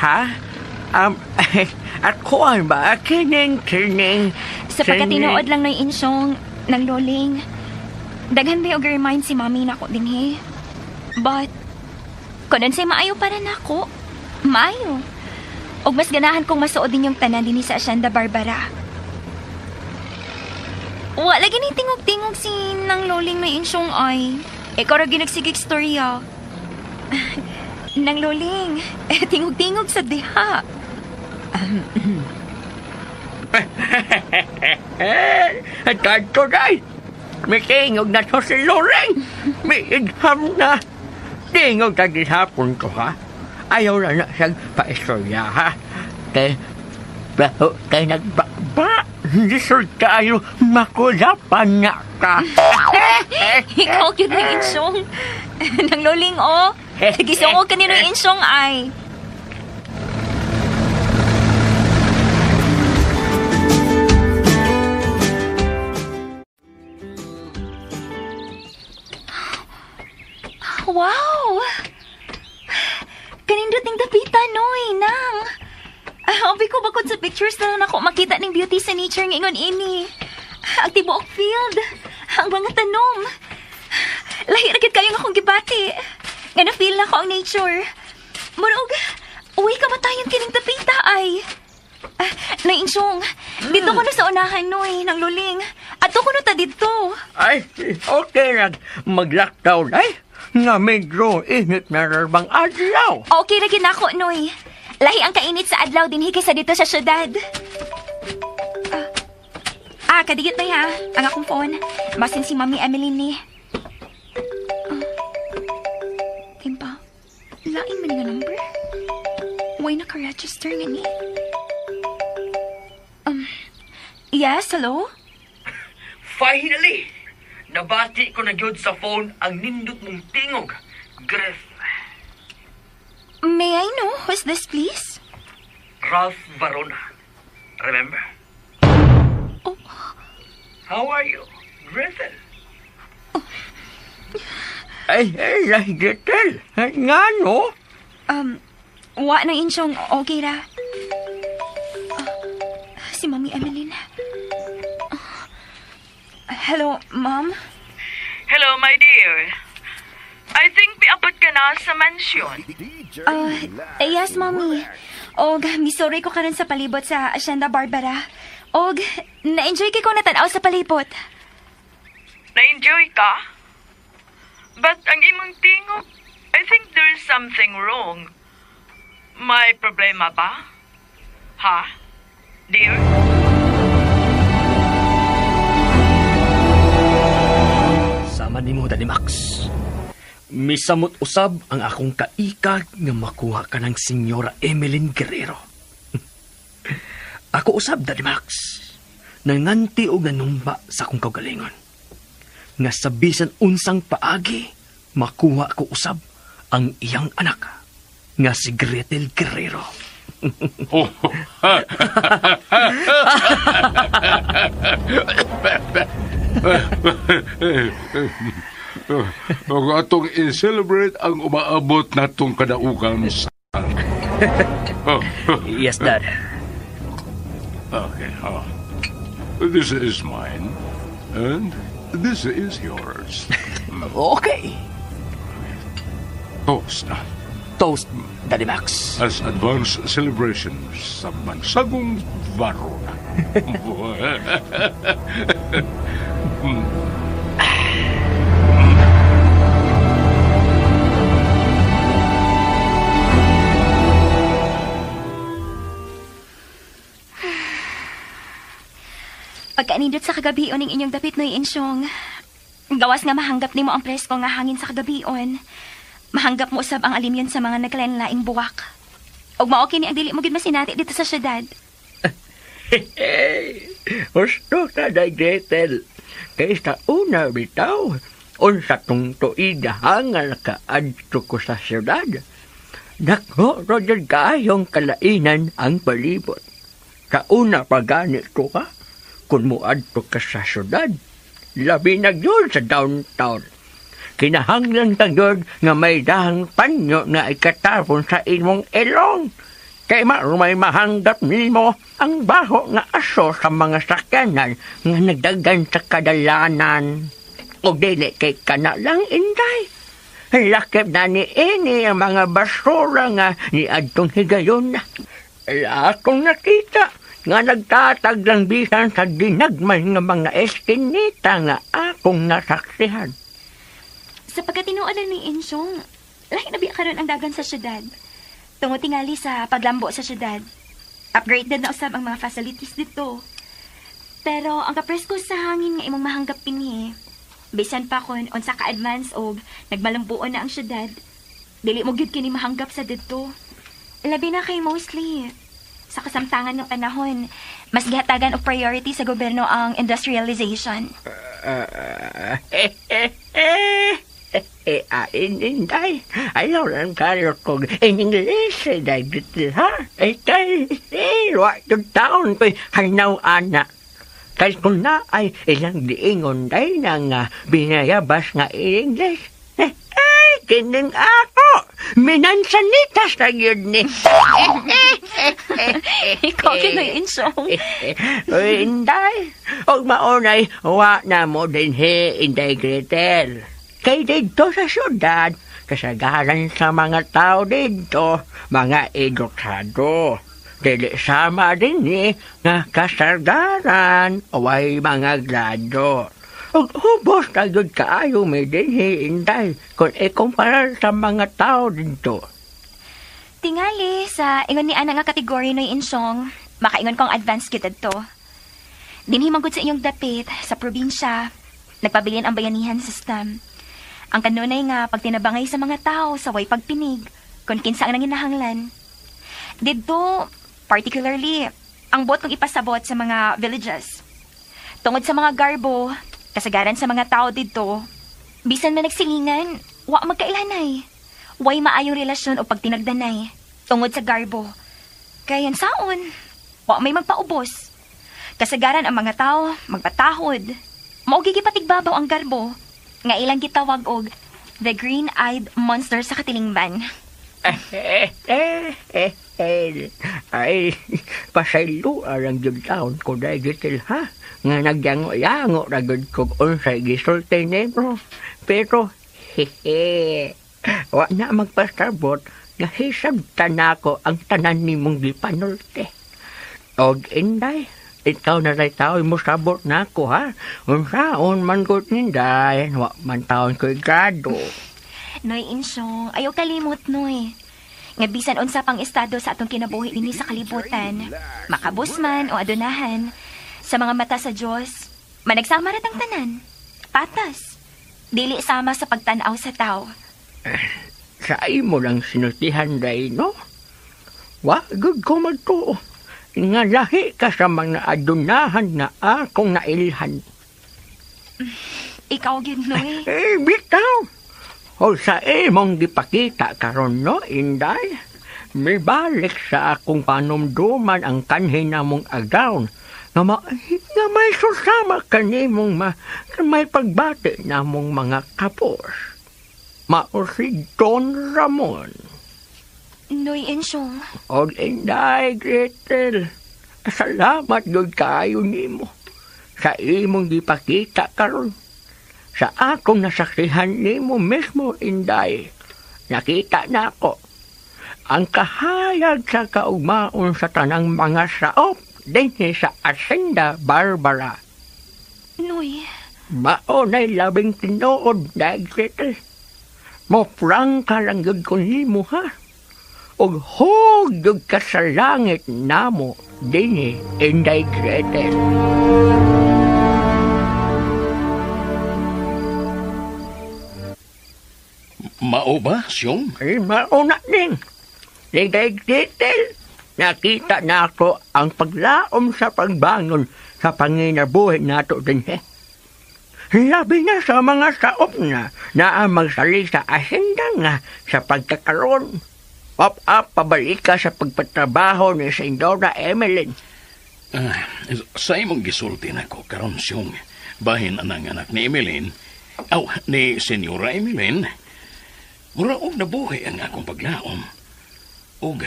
ha? At kuan ba kining Sa pagkatinuod lang Noy Insyong ng loling. Daghan ba yung remind si Mommy na ko din But, kung say maayo para na ako, maayo. Og mas ganahan kong masuod din yung tanan din sa Hacienda Barbara. Wala gini tingog-tingog si nang loling na Insyong ay. Ikaw ra ginagsigig storya. Nang loling, tingog-tingog sa diha. Kanto day. May tingog na to si Loring. May igham na. Tingog na gihapon ko, ha? Ayaw na siyang paistorya, ha? Kaya nagbaba. Hindi sure tayo makulapan na ka. Ikaw yun na Insyong. Nang loling, oh. Nagisungog ka ni ng Insyong ay. Wow! Kanindot ning dapitan, Noy, nang. Abi ko bakod sa pictures na lang ako makita ng beauty sa nature ngayon ini. Ang tibuok field, ang mga tanom. Lahi na kayo nga akong gibati. Nga na-feel na ko ang nature. Murag, uwi ka matayon kining dapita ay. Nainsyong, dito ko na sa unahan, Noy, ng luling. At ko na ta dito. Ay, okay na. Mag-lockdown, ay. Nga medyo init na rarbang adlaw. Okay na ginako, Noy. Lahi ang kainit sa adlaw din higay sa dito sa syudad. Kadigit na ha. Ang akong phone. Basin si Mami Emeline ni. Timpa, lain man nga number. Why naka-register nga ni? Yes, hello? Finally! Nabati ko na yun sa phone ang nindot mong tingog, Griff. May I know who's this, please? Ralph Varona. Remember? Oh. How are you, Gretel? Ay, Gretel. Nga, no? Wa nang Insyong okay ra. Si Mami Emeline. Hello, Mom? Hello, my dear. I think piabot ka na sa mansyon. Yes, Mommy. Og, misorry ko karon sa palibot sa Hacienda Barbara. Og, na-enjoy ko natanaw sa palibot. Na-enjoy ka? But ang imong tingog, I think there's something wrong. May problema ba? Ha? Dear? Sama ni mo, Daddy Max. Misamot usab ang akong kaikag nga makuha ka ng Senyora Emeline Guerrero. Ako usab, Daddy Max, nanganti o nanumba sa akong kaugalingon. Nga sa bisan unsang paagi, makuha ko usab ang iyang anak, nga si Gretel Guerrero. Huwag atong i-celebrate ang umaabot na itong kadaugan sa... Yes, Dad. Okay, this is mine, and this is yours. Okay. Toast. Toast, Daddy Max. As advanced celebrations sa bansagong Varona. Pagkaanindot sa kagabion ng inyong dapit noy Insyong. Gawas nga mahanggap nimo ang presko nga hangin sa kagabion. Mahanggap mo usab ang alimyon sa mga nagkalain-laing buwak. Og mao kini ang dili mo gid masinati dito sa syudad. Gusto ka na, Gretel. Kaysa una bitaw, unsa tong tuiga hangal ka adto ko sa syudad. Dako, Roger, kayong kalainan ang palibot. Sa una pa ganito ka, kung muadto ka sa syudad, labi na yun sa downtown. Kinahanglan ka yun nga may dahang panyo na ikatapon sa imong ilong. Kay may mahanggap nimo ang baho nga aso sa mga sakyanan nga nagdagan sa kadalanan. O dili kay kana lang, Inday. Lakip na ni ini ang mga basura nga ni adtong higayon na. Akong nakita nga nagtatag lang bisan sa dinagmay nga mga eskinita nga akong nasaksihan. Sa pagkatinuodan ni Insyong, lahi na biya karon ang dagan sa syudad. Tungod tingali sa paglambo sa syudad. Upgraded na usab ang mga facilities dito. Pero ang kapresko sa hangin nga imong mahanggap pinhi, bisan pa kon unsa ka-advance og nagmalambuon na ang syudad, dili mo gyud kini mahanggap sa didto. Labi na kay mostly sa kasamtangan ng panahon, mas gihatagan og priority sa gobyerno ang industrialization. Inday, ayaw lang kayo kong in English, dahil ha? Wak yung taon ko'y hanaw anak. Kahit kung na ay ilang diingon day nang binayabas nga in English. Kining ako, minansanitas na yun ni. Ikaw kinoy Insyong. Inday, og maunay, wa na mo din Inday Gretel. Kay dito sa syudad, kasagaran sa mga tao dito, mga edukado. Dili sama din nga kasagaran, away mga grado. Ug hubos na yun kaayo may din Inday, kung ikumpara sa mga tao dito. Tingali sa ingon ni ana nga kategory noy Insyong, makaingon kong advanced kita to. Dinhi manggod sa inyong dapit sa probinsya, nagpabilin ang bayanihan system. Ang kanunay nga pagtinabangay sa mga tao sa way pagpinig, kung kinsa ang nanginahanglan. Dito, particularly, ang bot kong ipasabot sa mga villages. Tungod sa mga garbo, kasagaran sa mga tao dito, bisan man nagsilingan, wa magkailanay. Way maayong relasyon o pagtinagdanay, tungod sa garbo. Kaya saon, wa may magpaubos. Kasagaran ang mga tao, magpatahod. Maugigipatigbbabaw ang garbo, nga ilang gitawag og the green-eyed monster sa katilingban. Ay, pasaylo arang yung taon ko na gitil ha. Nga nagyango-yango na gud kong unsay gisultay nemo. Pero, wa na magpasabot nga hisabtan ako ang tanan nimong gipanulte. Og Inday, ikaw na rin tao mo sabot na ako, ha? Unsaon man gud ninday, wa man taon ko'y grado. Noy Insyong, ayaw kalimot, Noy. Nga bisan unsa pang estado sa atong kinabuhi dinhi sa kalibutan, makabus man o adunahan, sa mga mata sa Diyos, managsama rin ang tanan. Patas. Dili sama sa pagtanaw sa tao. Sa imo lang sinutihan day, no? Wa gud ko magtuo. Nga lahi ka sa mga adunahan na akong nailhan. Ikaw gyud Noy. Bitaw! O sa imong gipakita karon no, Inday? May balik sa akong panumduman ang kanhin namong agawn nga may susama kanimong may pagbati namong mga kapos. Mao si Don Ramon. Noy Insyong. O Inday, Gretel, salamat yun kayo nimo sa imong gipakita karon. Sa akong nasaksihan nimo mismo, Inday, nakita na ako ang kahayag sa kaugmaon sa tanang mga saop dinhi sa Hacienda Barbara. Noy. Maunay labing tinuod, Gretel. Mofrang ka lang yun ko nimo, ha? Og hugdog ka sa langit namo dinhi, Inday Gretel. Mao ba, Siyong? Mao na din. Inday Gretel, nakita na ako ang paglaom sa pagbangon sa panginabuhi nato dinhi. Labi na sa mga saop na ang magsali sa asyenda nga sa pagkakaroon. Pop-up, pabalik ka sa pagpatrabaho ni Senyora Emeline. Sa imong gisulti na ko, karon siyong bahin anang anak ni Emeline, ni Senyora Emeline, mura og nabuhay ang akong paglaom. Og,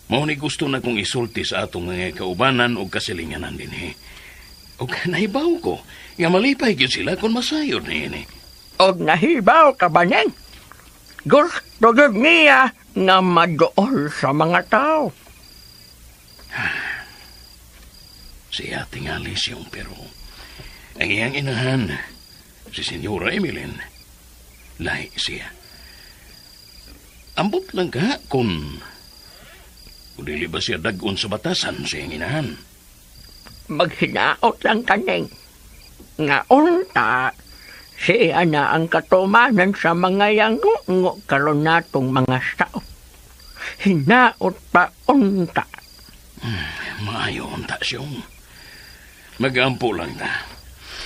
mao ni gusto na kong isulti sa atong mga kaubanan o kasilinganan din Og nahibaw ko, nga malipay gyud sila kung masayod ni. Og nahibaw ka ba neng? Gusto gyud niya na madool sa mga tao. Siya tingali siyong pero ang iyang inahan, si Senyora Emeline, lahi siya. Ambot lang ka kung dili ba siya dagon sa batasan sa iyang inahan. Maghinaot lang ka neng. Nga unta, siya na ang katumanan sa mga yangungo karon natong mga tao. Hinaot pa unta. Maayo unta siyong. Magampo lang ta.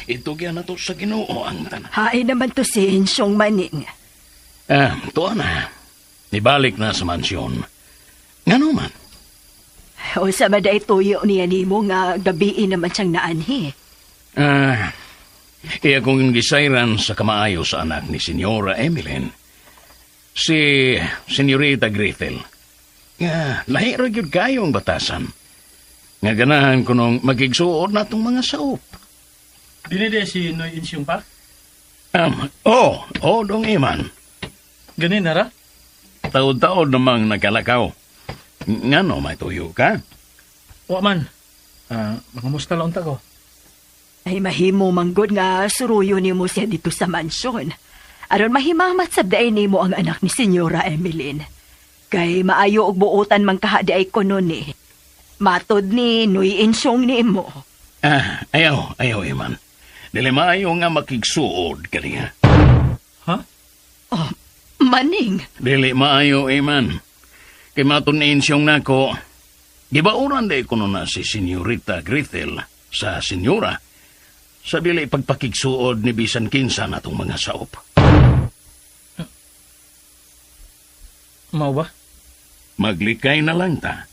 Ito kaya na to sa Ginoo ang tanan. Hain naman to si Insyong Maning. Tuwa na. Nibalik na sa mansyon. Nga naman. O sa maday tuyo niya nimo nga gabiin naman siyang naanhi. Kaya kung gisayran sa kamaayo sa anak ni Senyora Emeline, si Senyorita Gretel, nga lahiro yun kayong batasan. Nga ganahan ko nung magigsuod na itong mga saop. Dinide si Noy Insyong pa? Dong iman. Ganin na ra? Taod-taod namang nagkalakaw. Nga no, may tuyo ka? O man, mangamusta lang ta ko. Ay mahimo manggod nga suruyo ni mo siya dito sa mansyon. Aron mahimamat sabday ni mo ang anak ni Senyora Emeline. Kay maayo og buotan man kahadi ay kono ni. Matod ni Noy Insyong ni mo. Ayaw, Iman. Dili maayo nga makigsuod ka niya. Ha? Oh, Maning. Dili maayo, Iman. Kay matod ni Insyong nako, gibauran day kuno na si Senyorita Gretel sa Senyora sa dili pagpakigsuod ni bisan kinsa natong mga saop. Mao ba? Maglikay na lang ta.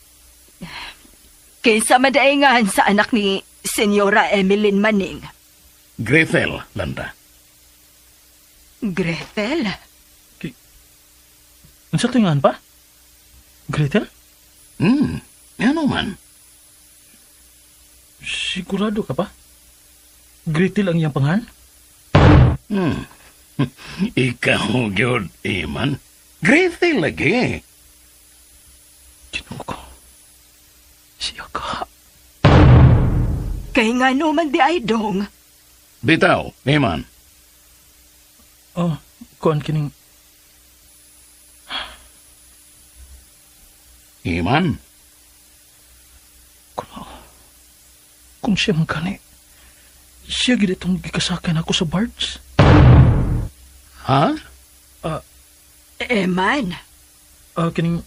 Kinsa madaingan sa anak ni Senyora Emeline Maning? Gretel, landa. Gretel? Unsa tingan pa? Gretel? Ano man? Sigurado ka pa? Gretel ang iyang pangan? Ikaw, gyud, Iman. Gretel lagi. Ginoo ko. Siya ka. Kay nga naman di ay dong. Bitaw, Iman. Kuan kining... Iman? Kung siya man kani, siya gid itong gikasakan ako sa barge. Ha? Man. Kining...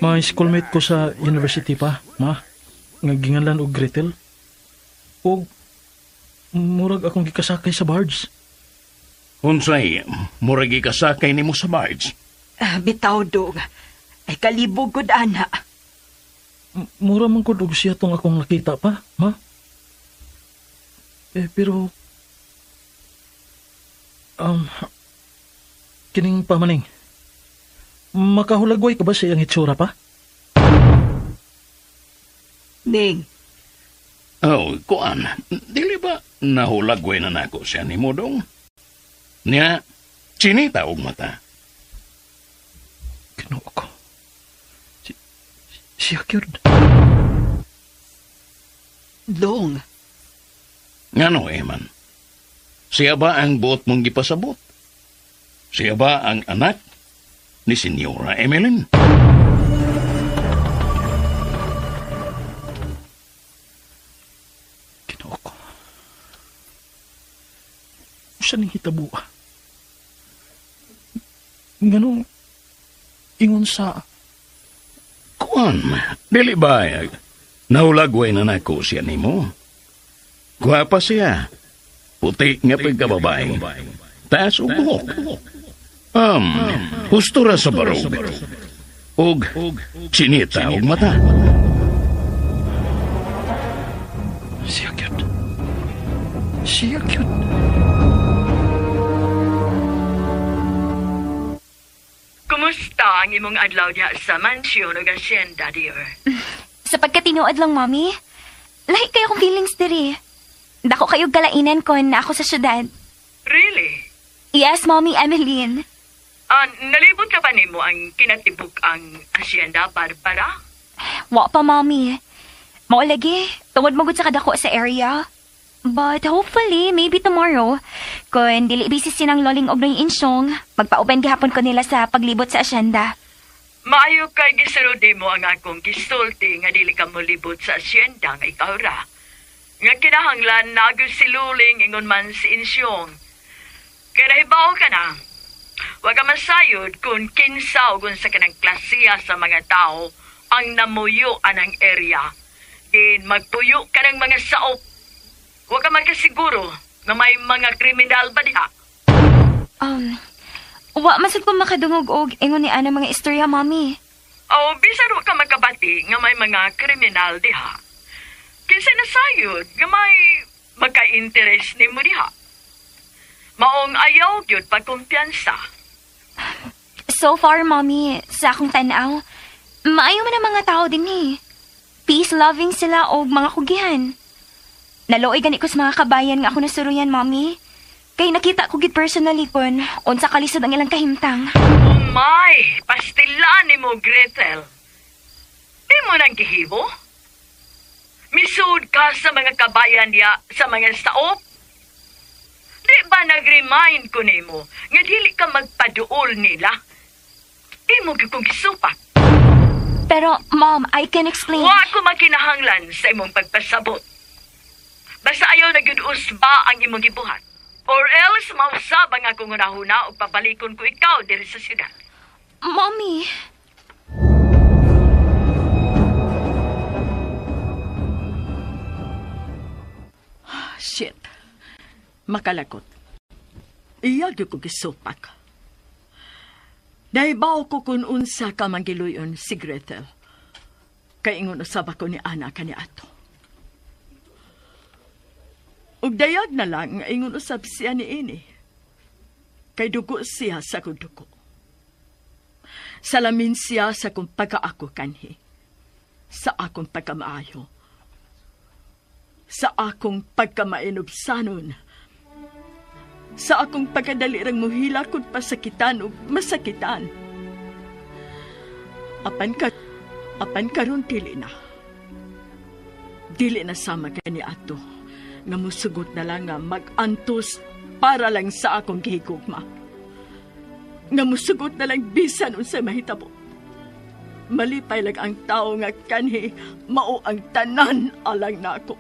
May schoolmate ko sa university pa, ma. Ngagingalan og Gretel. O murag akong gikasakay sa barge. Unsay, murag gikasakay nimo sa barge? Bitaw dong. Ay kalibog ko ana. Mura man ko og siya tong akong nakita pa, ma. Pero... kining pamaning. Makahulagway ka ba sa iyang hitsura pa? Ning. Kuan. Dili ba nahulagway na nako siya ni mo dong? Nya, chinita og mata. Ginoo ko. Siya kyud. Dong. Ngano, Eman? Siya ba ang buot mong gipasabot? Siya ba ang anak ni Senyora Emeline? Ginoo ko. Siya ning hitabo. Ngano, ingon sa... Kuan, dili ba nahulagway na nako siya nimo? Gwapa siya. Puti nga pagkababae. Taas og buhok. Husto ra sa barog. Og chinita og mata. Siya cute. Siya cute. Kumusta ang imong adlaw diha sa mansyon o asyenda, dear? Sa pagkatinuod lang, Mommy. Lahi kayo kong feelings diri. Dako kayong kalainan ko na ako sa syudad. Really? Yes, Mommy Emeline. Nalibot ka pa nimo ang kinatibuk ang asyenda, Barbara? Wa pa, Mommy. Maulagi, tungod magod sa kadako sa area. But hopefully, maybe tomorrow, kung dili busy sinang loling og noy insyong, magpa-open gihapon ko nila sa paglibot sa asyenda. Maayo kay gisulti mo ang akong gisulti nga dili ka molibot sa asyenda nga ikaw ra. Nga kinahanglan nagos si Luling ingon man si insyong. Kaya nahibaw ka na. Huwag ka masayod kung kinsa o kung sa kanang klasiya sa mga tao ang namuyo anang area. Din magpuyo ka ng mga saop. Huwag ka magkasiguro na may mga kriminal ba diha? Wa masad ko makadungog og ingon ni ana mga istorya, Mommy. Bisan wa ka magkabati nga may mga kriminal diha. Kinsa nasayod nga may magka-interest ni mo diha. Maong ayaw gyud pagkumpiyansa. So far, Mommy, sa akong tanaw, maayo man ang mga tao din Peace-loving sila og mga kugihan. Naloy gani ko sa mga kabayan nga ako nasuruyan, Mommy. Kay nakita ko gid personally pon, unsa kalisod ang ilang kahimtang. Oh my! Pastilaan ni mo, Gretel. Di mo nang gihibo? Misud ka sa mga kabayan niya sa mga saop? Di ba nag-remind ko nimo nga dili ka magpaduol nila? Di mo kong gisupak. Pero, Mom, I can explain. Wa ko makinahanglan sa imong pagpasabot. Basta ayaw na gyud usba ang imong gibuhat. Or else, mausabang akong hunahuna o pabalikon ko ikaw diri sa siyudad. Mommy. Shit. Makalakot. Iyag ko gisupak. Nahibaw ko kung unsa ka manggiluyon si Gretel. Kaingon usab ako ni Ana kani ato. Ug dayag na lang nga ingon usab siya ni ini. Kay dugo siya sa kong dugo. Salamin siya sa kong pagkaako kanhi. Sa akong pagkamaayo. Sa akong pagkamainubsanon. Sa akong pagkadalirang muhila kung pasakitan o masakitan. Apan karon dili na. Dili na sama kani ato. Nga musugot na lang nga mag-antos para lang sa akong gihigugma. Nga musugot na lang bisan unsay mahitabo. Malipay lang ang tao nga kanhi mao ang tanan alang nako.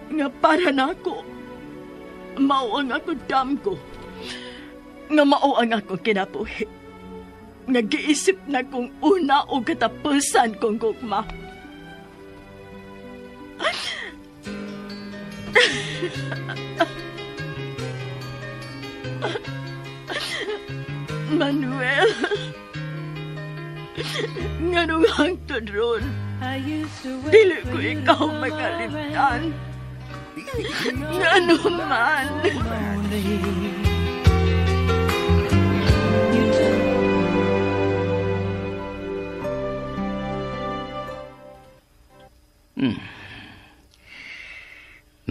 Nga para nako mao ang ako damgo. Nga mao ang akong kinabuhi. Nga giisip na kong una o katapusan kong gugma. Manuel, nga nung hangtod ron, dili ko ikaw magalimtan. Nga naman.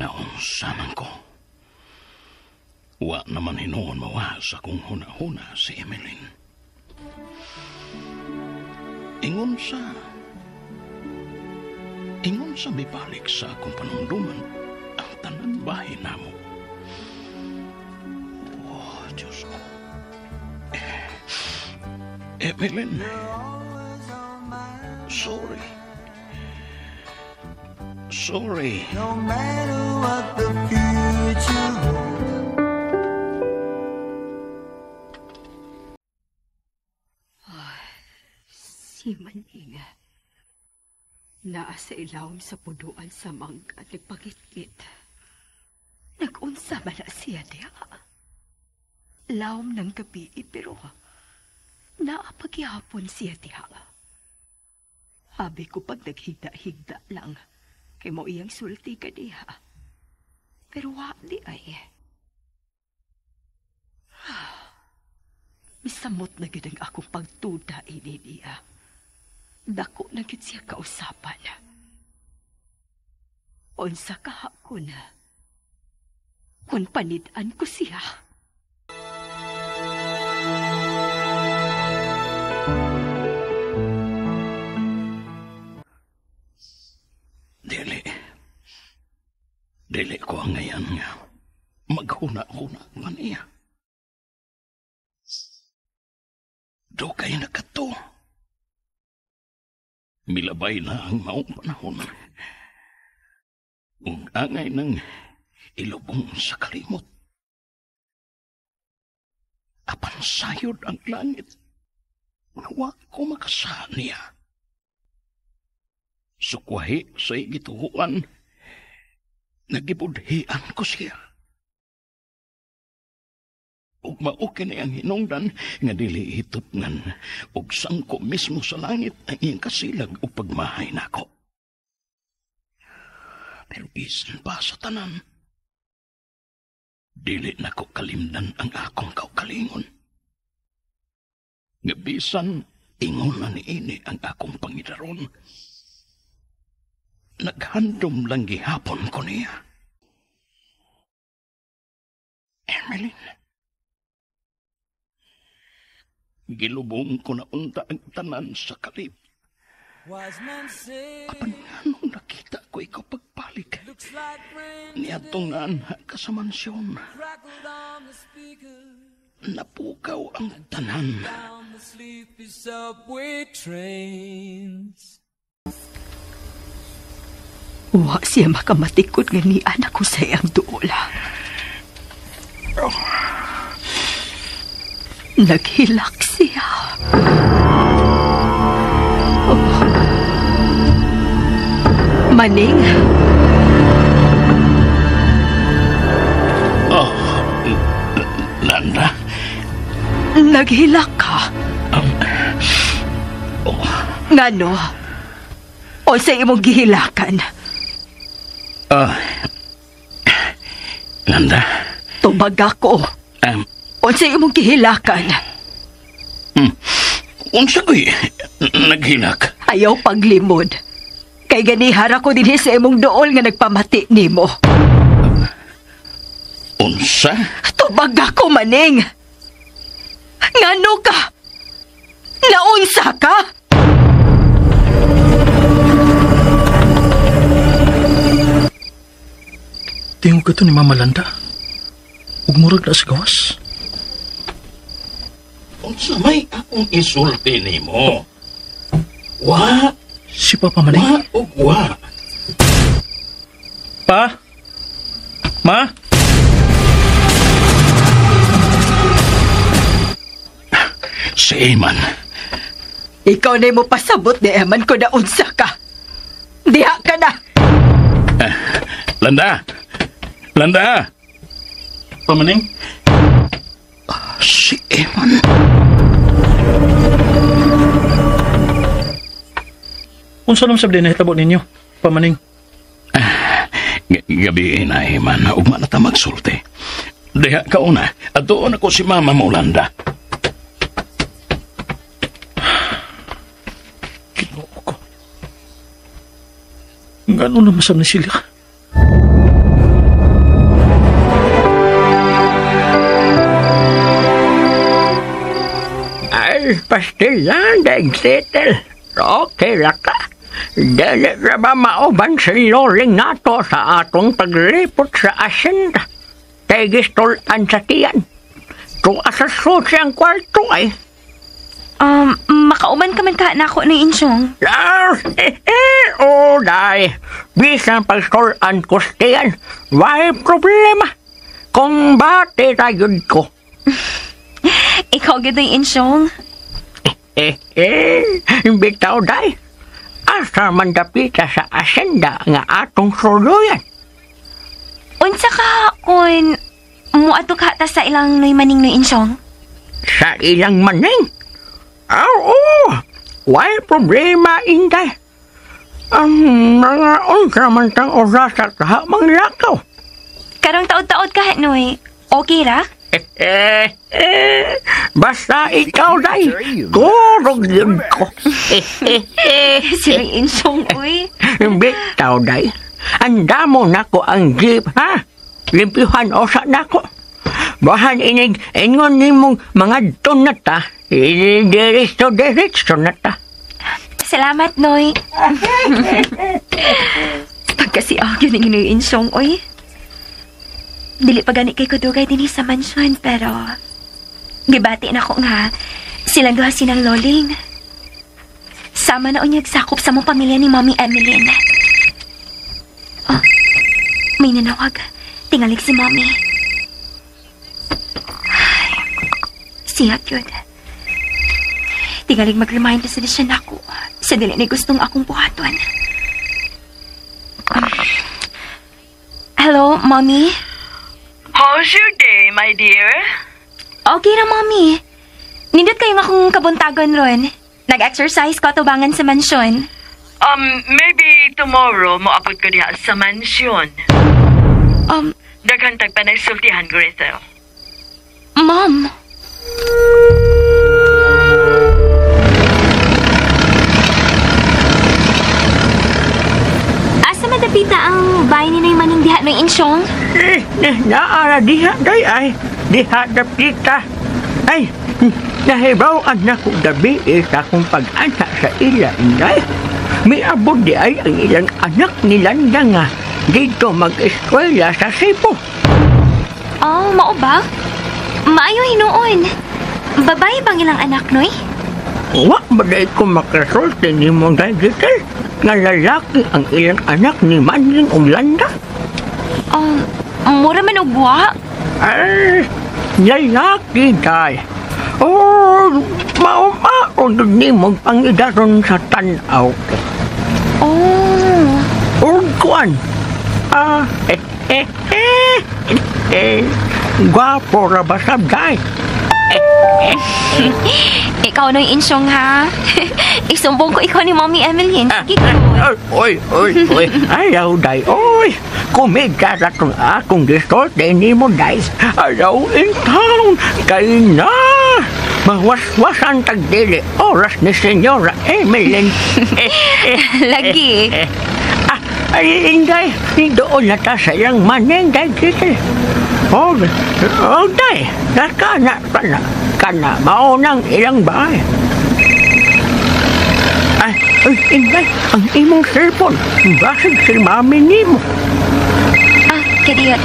Naunsaman ko. Wa naman hinuon mawa sa kung huna-huna si Emeline. Ingon sa mibalik sa akong panunduman ang tanan bahay namo. Oh, Diyos ko. Emeline, sorry. No matter what the future holds. Si Maninga. Naa sa ilawom sa puduan sa mangga ni pagitgit. Nag-unsa ba na siya diha? Lawom ng gabi, pero naapaghihapon siya diha. Habi ko pag naghigda-higda lang, kay mo iyang sulti ka diha. Pero wali ay. Misamot na gid ang akong pagtuda ini diha. Dako na gid siya kausapan. Unsa kahapon na, kung panidaan ko siya. Dili ko ang ngayon nga. Maghuna-huna man iya. Do kay na kato. Milabay na ang maong panahon. Ug angay ng ilubong sa kalimot. Apan sayod ang langit. Wa ko makasa niya. Sukwahi sa igituhuan. Nagibudhian ko siya. Ug maukin na ang hinungdan nga dili hitupngan ug sangko mismo sa langit ang iyang kasilag o pagmahay nako. Pero bisan pa sa tanan, dili nako kalimdan ang akong kaugalingon. Nga bisan ingon na niini ang akong Panginoon. Naghandom lang gihapon ko niya. Emeline. Gilubong ko na unta ang tanan sa kalip. Apan anong nakita ko ikaw pagpalik? Niadtong naanha ka sa mansyon. Napukaw ang tanan. Wa siya makamatikot nga ni anak ko sa iyang duola. Naghilak siya. Maning. Landa? Naghilak ka? Ngano? O sa imong gihilakan? Landa? Tubag ako. Unsa imong gihilakan? Unsa ko'y naghilak? Ayaw paglimod. Kay ganihara ko din sa imong dool nga nagpamati nimo. Unsa? Tubag ako, Maning. Ngano ka? Naunsa ka? Tingog ka to ni Mama Landa. Ug murag na sa gawas. Unsa may akong isulti nimo? Wa? Si Papa Maning? Wa ug wa. Pa? Ma? Si Eman. Ikaw na mo pasabot ni Eman ko na unsa ka. Diha ka na. Landa! Landa! Pamaning? Si Eman. Unsa nam sabdi na hitabo ninyo, Pamaning? Gabi na Eman, ugma na ta magsulti. Diha ka una, at doon ako si Mama mo, Landa. Ginoo ko. Ngano na masam na sila? Pastilan, dagsitel. Okay ra ka. Dili ra ba maoban si Loling nato sa atong paglipot sa asyenda. Kay gistulan sa tiyan. Kung asasot siyang kwarto ay. Makauman ka man ka na ako ng insyong. Oh, day. Bisan pagstulan ko sa tiyan. Why problema? Kung bati tayod ko. Ikaw gid ang insyong. Bitaw day. Asa man dapita sa asyenda nga atong suluyan. Unsa ka on Muadto ka ta sa ilang Noy Maning Noy Insyong? Sa ilang maning? Oo! Why problema, Inday? Mga unsa man tang oras at hamang lakaw. Karong taod-taod ka, Noy. Okay ra? Basta ikaw, day. Turog yun ko. Sila Insyong, uy. Bitaw, day. Anda mo na ko ang jeep, ha? Limpihan o sa na ko. Bahan inig, ingon ni mong mga donata. Diretso na ta. Salamat, Noy. Pagkasiag yun ang Noy Insyong, uy. Dili pa gani kay kudugay din sa mansyon, pero gibati na ko nga silang duha sinang loling. Sama na unyag sakop sa mong pamilya ni Mommy Emeline. Oh, may nanawag. Tingalig si Mommy. Siyak yun. Tingalig mag-remind na siya na ako sa dili ni gustong akong buhaton. Hello, Mommy? How's your day, my dear? Okay na, Mommy. Nindot kayo nga akong kabuntagon ron. Nag-exercise ko atubangan sa mansyon. Maybe tomorrow moabot ko diha sa mansyon. Daghantag pa nagsultihan, Gretel. Mom. Asa madapita ang bahay ni Noy Maning diha Noy Insyong? Naara diha, day ay. Diha dapita. Ay, nahibaw na ko gabi sa akong pag-anak sa ila, Inday. May abot di ay ang ilang anak nilanda nga dito mag-eskwela sa Cebu. Oh, mao ba? Maayo hinuon. Babae bang ilang anak, Noy? Wa ba dahil ko makasulti ni mong Gitel nga lalaki ang ilang anak ni Manling Ulanda? Mura man og buwa? Ay, lalaki, day. Oh, maumaon ni mong pangidaron sa tanaw. Oh. Kuan. Gwapo ra ba sabday? Ikaw Noy Insyong, ha? Isumbong ko ikaw ni Mommy Emeline. Sige ko. Oy. Ayaw, day. Oy, kumigka sa itong akong gisot ni mo, day. Ayaw in town. Kay na. Mawaswasan tagdili. Oras ni Senyora Emeline. Lagi. Ay, Inday. Doon na ta sa iyang maneng, day. Oh, day. Kana, maunang ilang bahay. Ay, Inday, ang imong cellphone. Basig si mami ni mo. Kadiyot.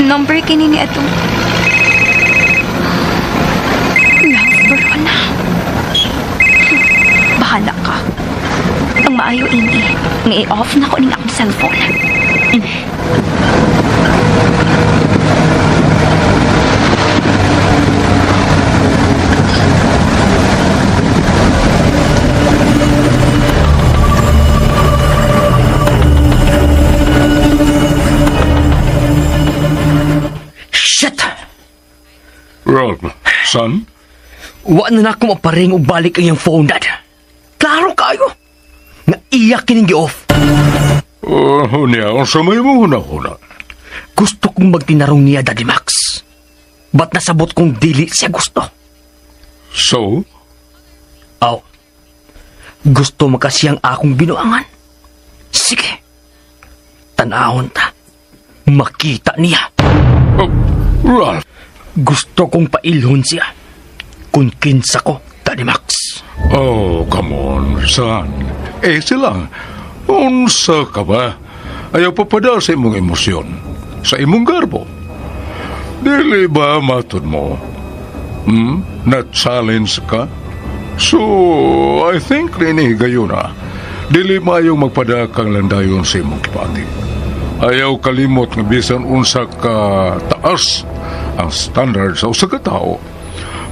Number kini ni atong lover na. Bahala ka. Ang maayo ini, nga i-off na ko ning akong cellphone. Shit! Ralph, son? Wa na ako maparing og balik ang iyong phone, Dad. Klaro kayo. Nga iyak kining gi-off. Niya, ang samay mo huna-huna. Gusto kong magtinarong niya, Daddy Max. Ba't nasabot kong dili siya gusto? So? Gusto makasiyang akong binuangan. Sige. Tanahon ta. Makita niya. Ralph. Gusto kong pailhon siya. Kung kinsa ko, Daddy Max. Oh, come on, son. Sila. Unsa ka ba? Ayaw papada sa imong emosyon. Sa imong garbo. Dili ba matod mo? Na-challenge ka? So, I think rini gayo na. Dili mayong magpadakang landayon sa imong kipati. Ayaw kalimot nga bisan unsa ka taas ang standard sa usa ka tao.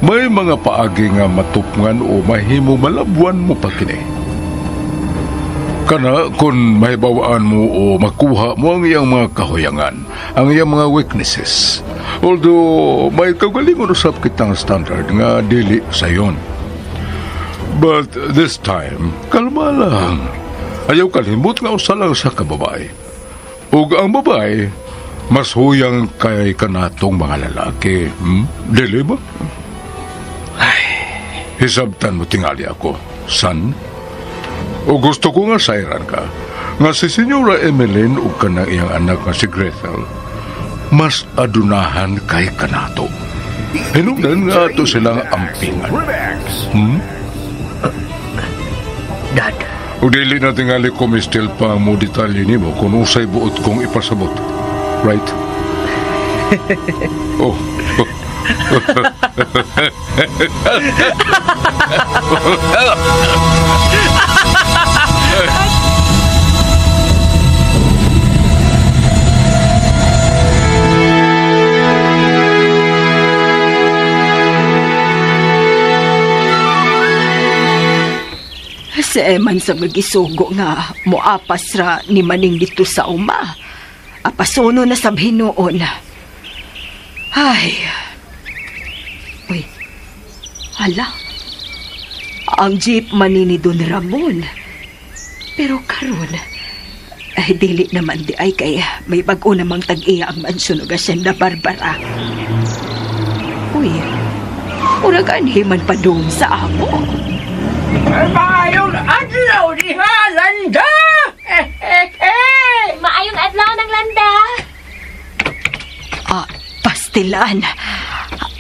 May mga paagi nga matupngan o mahimo malabuan mo pa kini. Kana kung mahibawaan mo o makuha mo ang iyang mga kahuyangan, ang iyang mga weaknesses. Although may kagalingon usap kitang standard nga dili sayon. But this time, kalma lang. Ayaw kalimot nga usa lang sa kababae. Ug ang babae, mas huyang kay kanatong mga lalaki. Dili ba? Ay, hisabtan mo tingali ako, son. O gusto ko nga sayran ka, nga si Senyora Emeline o kanang iyang anak nga si Gretel, mas adunahan kay kanato. Hinungdan nga ito silang ampingan. Dad. O dili na tingali kumistil pa mo detalye ni mo kung usay buot kong ipasabot. Right? Oh. Si Eman sa magisugo nga moapas ra ni maning dito sa uma. Apasono na sabhin noon. Ay. Uy. Hala. Ang jeep manini Don Ramon. Pero karon ay dili naman di ay kay may bag-o namang tag-iya ang mansyon ug Hacienda Barbara. Uy. Uragan himan pa doon sa amo. Maayong adlaw diha, Landa! Maayong adlaw ng Landa. Pastilan.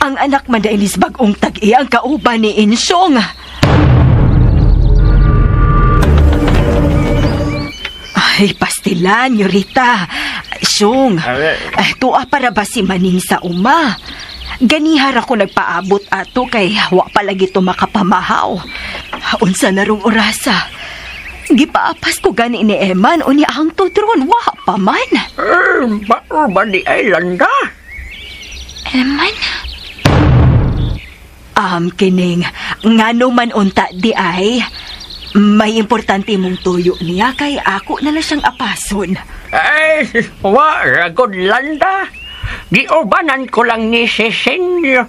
Ang anak man dahil is bagong tag-iya ang kauban ni Insyong. Ay, pastilan, Yorita. Syong, tuwa para ba si Maning sa uma? Ganihar ako nagpaabot ato kay wa palagi to makapamahaw. Unsa na rong orasa? Gipaapas ko gani ni Eman o ni Ahang Tudron. Wa pa man. Baor ba di ay Landa? Eman? Kining, ngano man unta di ay, may importante mong tuyo niya kay ako na lang siyang apason. Ay, wa ragod Landa. Giubanan ko lang ni si Senyor.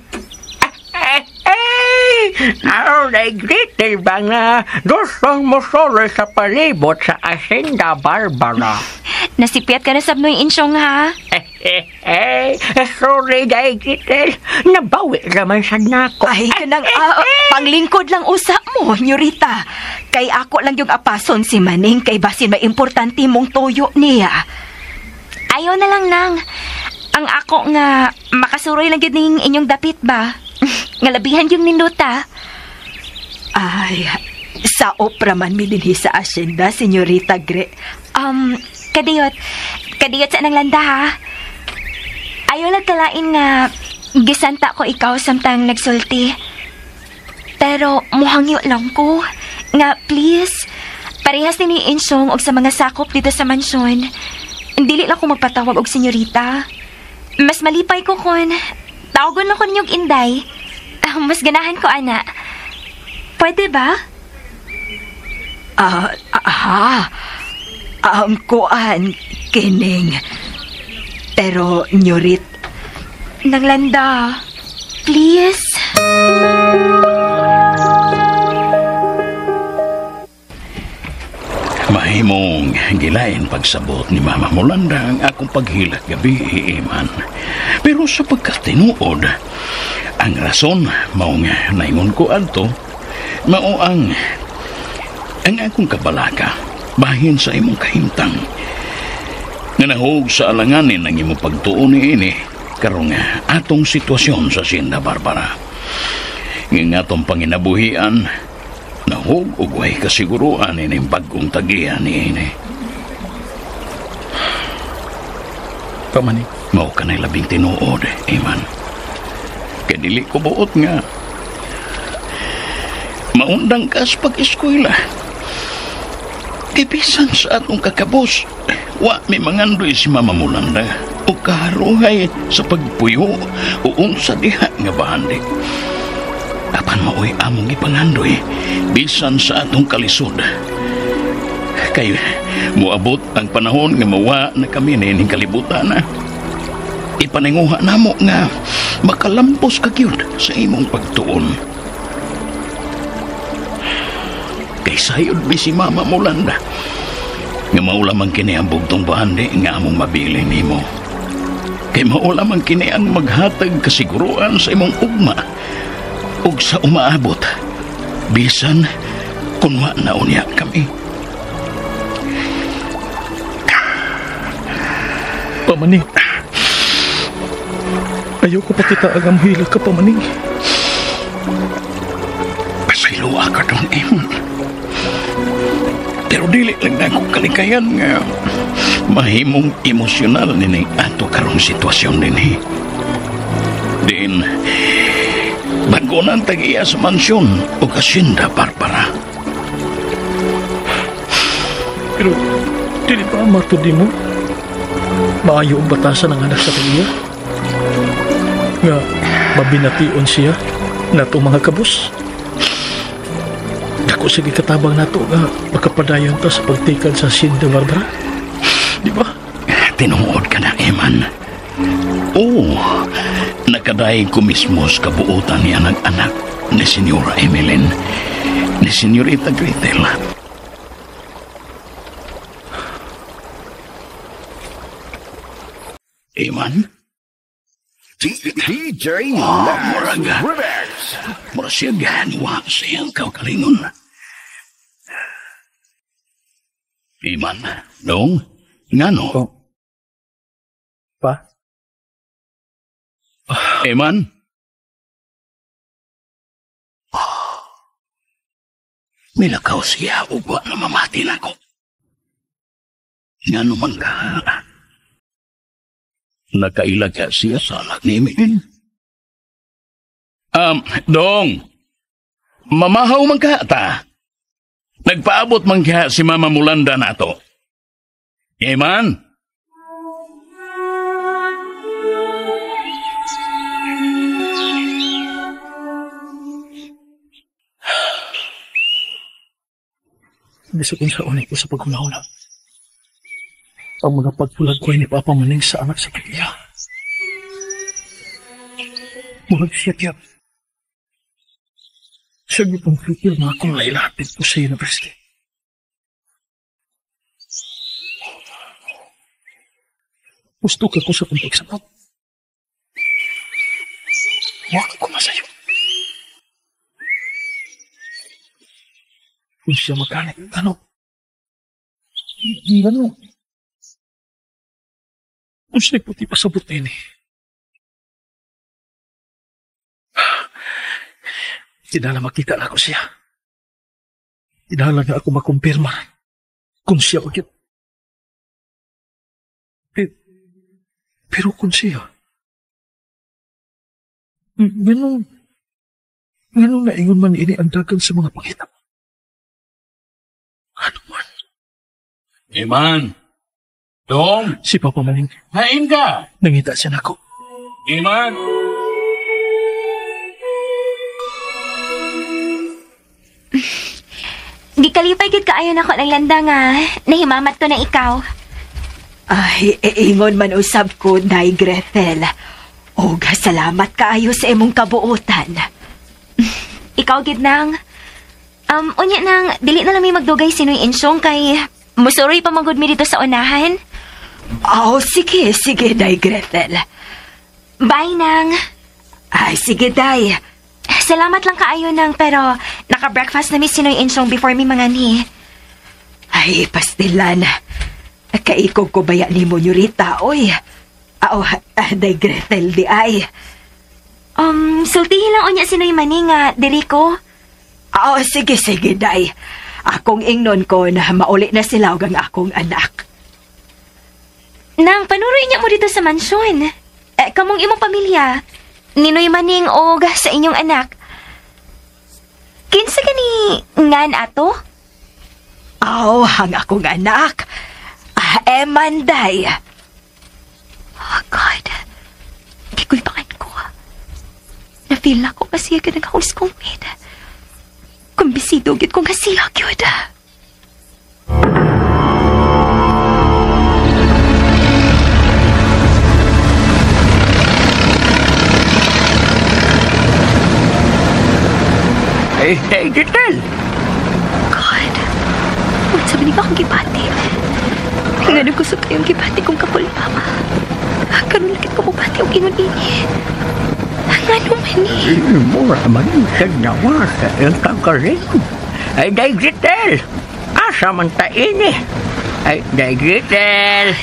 Ay, Gretel ba nga gustong mo solo sa palibot sa Hacienda Barbara? Nasipiat ka na sabnoy Insyong ha? Sorry day, Gretel. Nabawi naman sa nako. Ay, kanang panglingkod lang usa mo, Nyorita. Kay ako lang yung apason si Maning kay basin may importante mong tuyo niya. Ayaw na lang nang. Ang ako nga makasuroy lang yun ng inyong dapit ba? Ngalabihan yung ninduta. Ay, sa opera man milinhi sa Hacienda, Senyorita Kadiyot sa anang Landa ha? Ayaw lang kalain nga gisanta ko ikaw samtang nagsulti. Pero muhangyo lang ko. Nga please, parehas ni Insyong og sa mga sakop dito sa mansyon. Dili lang ko magpatawag og senyorita. Mas malipay ko kun tawagon lang ko ninyong inday. Mas ganahan ko, ana. Pwede ba? Kuan, kining. Pero, Nyorit, Nang Landa, please. Mahimong gilain pagsabot ni Mama Molanda ang akong paghilat gabi, Iman. Pero sa pagkatinuod, ang rason mao nga naingon ko adto, mao ang akong kabalaka bahin sa imong kahimtang. Nga nahog sa alanganin ang imong pagtuon niini karong atong sitwasyon sa Hacienda Barbara. Nga atong panginabuhian, nahog ug way kasiguruan ining bagong tagiya niini. Pamaning. Mao kanay labing tinuod, Iman. Kaya dili ko buot nga maundang ka sa pag-eskwela. Kibisan sa atong kakabos, wa may mangandoy si Mama Molanda o kaharuhay sa pagpuyo o unsa diha nga bahandi. Apan maoy among ipangandoy bisan sa atong kalisod. Kay muabot ang panahon nga mawa na kami ning kalibutan na. Ipaninguha namo nga makalampos ka gyud sa imong pagtuon. Kay sayod mi si Mama Mulanda nga maula man kini ang bugtong bahandi nga among mabili nimo. Kay maula man kini ang maghatag kasiguruan sa imong ugma ug sa umaabot bisan kung wa na unya kami. Pamaning, ayaw ko pa kita agam hila ka, Pamaning. Pasiluwa ka doon, Emon. Pero dili lang na ako kalikayan nga mahimong emosyonal nini ato karong sitwasyon nini. Din, bago nang tag-iya sa mansyon o kasinda, Barbara. Pero, dili pa matudi mo? Maayo ang batasan ng anak sa kanya? Nga, mabination siya na itong mga kabus? Dako sige katabang na ito nga makapadayon ta sa pagtikan sa Sinda, Barbara. Di ba? Tinuod ka na, Eman. Oo, nakadaig ko mismo sa kabuutan niya ng anak ni Senyora Emeline, ni Senyorita Gretel. Eman? DJ Moraga. Mura siya ganiwa sa iyang kaukalingon. Eman, dong? Ngano? Oh. Pa? Eman? Milakaw siya ugwa na mamati na ko. Ngano man ka? Nakailag ka siya sa anak ni Emilin. Dong, mamahaw man ka ta. Nagpaabot man ka si Mama Mulanda na to. Eman? Bisa kung sa unik ko sa pagkunahuna. Ang mga pagpulag ko ay ni Papa Maning sa anak sa kanya. Mulag siya kaya. Siya gitong fikir na akong lailapit ko sa university. Gusto ka ko sa kong pagsapot. Huwag ko masayo. Kung siya magalit, ano? Kung siya puti pa sa buti ni. Tinala makita na ako siya. Tinala na ako makumpirma kung siya bakit. Pero kung siya, ganun na ingon man ini ang dagan sa mga pakita. Ano man? Eman! Dong! Si Papa Maning. Hain ka! Nangita siya na ako. Eman! Gikalipay gid kaayo na ko ng landa nga nahimamat ko na ikaw. Ay, ingon man usab ko, Day Gretel. O, salamat kaayo sa imong kabuutan. Ikaw gid nang unya nang dili na lang may magdugay sinoy insong kay musuroy pa manggod mi dito sa unahan. Oh, sige, Day Gretel. Bye nang. Ay, sige, Day. Salamat lang kaayo nang pero naka-breakfast na mi sinoy insong before mi mangani. Ay, pastilan. Kaikog ko baya ni mo, Nyorita, oy. Day Gretel di ay. Sultihin lang unya sinoy mani nga dili ko. Sige, Day. Akong ingnon ko na mauli na sila og ang akong anak. Nang panuroy niya mo dito sa mansyon. Kamong imong pamilya, ninoy maning og sa inyong anak. Kinsa gani ngan ato? Ang akong anak. Emanday. Oh, God. Gikulpangan ko. Na-feel na ko kasi agad nag-house kong maid. Kumbisido gid kong kasiya, gyud. Gretel. God, what sabi ni ba akong gipati? Nga nagusog kayong gipati kong kakulpa. Karoon lakit ko mupati o ingon ini. Nga naman ni. Mura man sa nawa sa iyong kagaling. Ay, day Gretel. Asa man ta ini? Ay, day Gretel.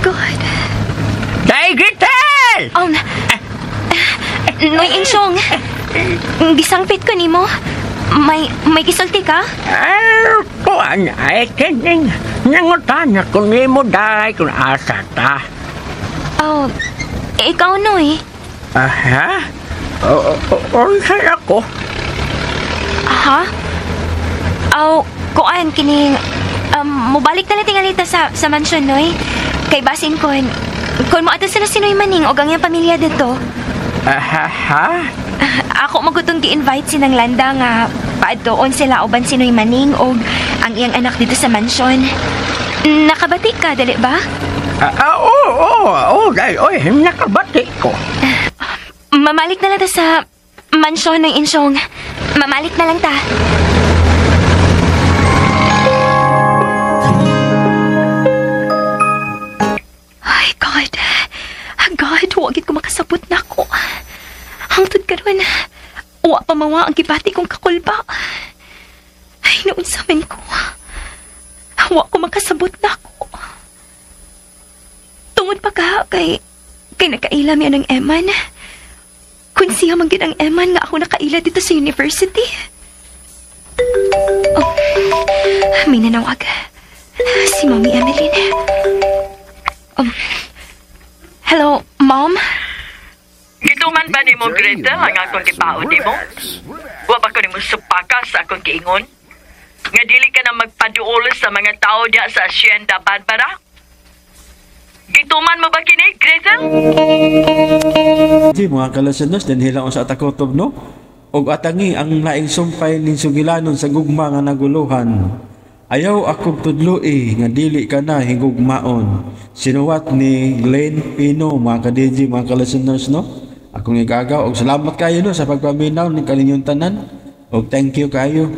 God. Day Gretel! Noy Insyong, gisangpit ko nimo. May kisulti ka? Kuan ay kining. Nangutan ako nimo day kung asa ta. Oh, ikaw Noy. Aha? Unsay ako? Ha? Oh, kuan kining mobalik na lang tingalita sa mansyon Noy. Kay basin kon mo ato sila sinoy maning o ang iyang pamilya dito. Ha? Ako magutong gi-invite sinang Landa nga paadtoon sila uban sinoy maning og ang iyang anak dito sa mansyon. Nakabati ka, dali ba? Oo, dahil, nakabati ko. Mamalik na lang ta sa mansyon ng Insyong. Mamalik na lang ta. Ay, God. God, huwagit ko makasabot na ako. Hangtod ka ron. Uwa pa mawa ang kibati kong kakulba. Ay, noon sa amin ko. Huwag ko makasabot na ako. Tungod pa ka kay nakailam yan ng Eman. Kung siya manggid ang Eman nga ako nakaila dito sa university. Oh, may nanawag. Si Mommy Emeline. Hello, Mom? Gituman ba ni mo, Gretel, ang akong kipaon ni mo? Wa ba ko ni mo supaka sa akong kiingon? Nga dili ka na magpaduol sa mga tao diya sa Hacienda Barbara? Gituman mo ba kini, Gretel? Di mga kalasanos, din hilang sa atakotob, no? Og atangi ang laing sumpay ning sugilanon sa gugma nga naguluhan. Ayaw akong tudloi nga dili ka na higugmaon. Sinuwat ni Glenn Pino, mga ka-DJ, mga kalasanos, no? Akong igagaw og salamat kayo no sa pagpaminaw ng kaninyong tanan. Og thank you kayo.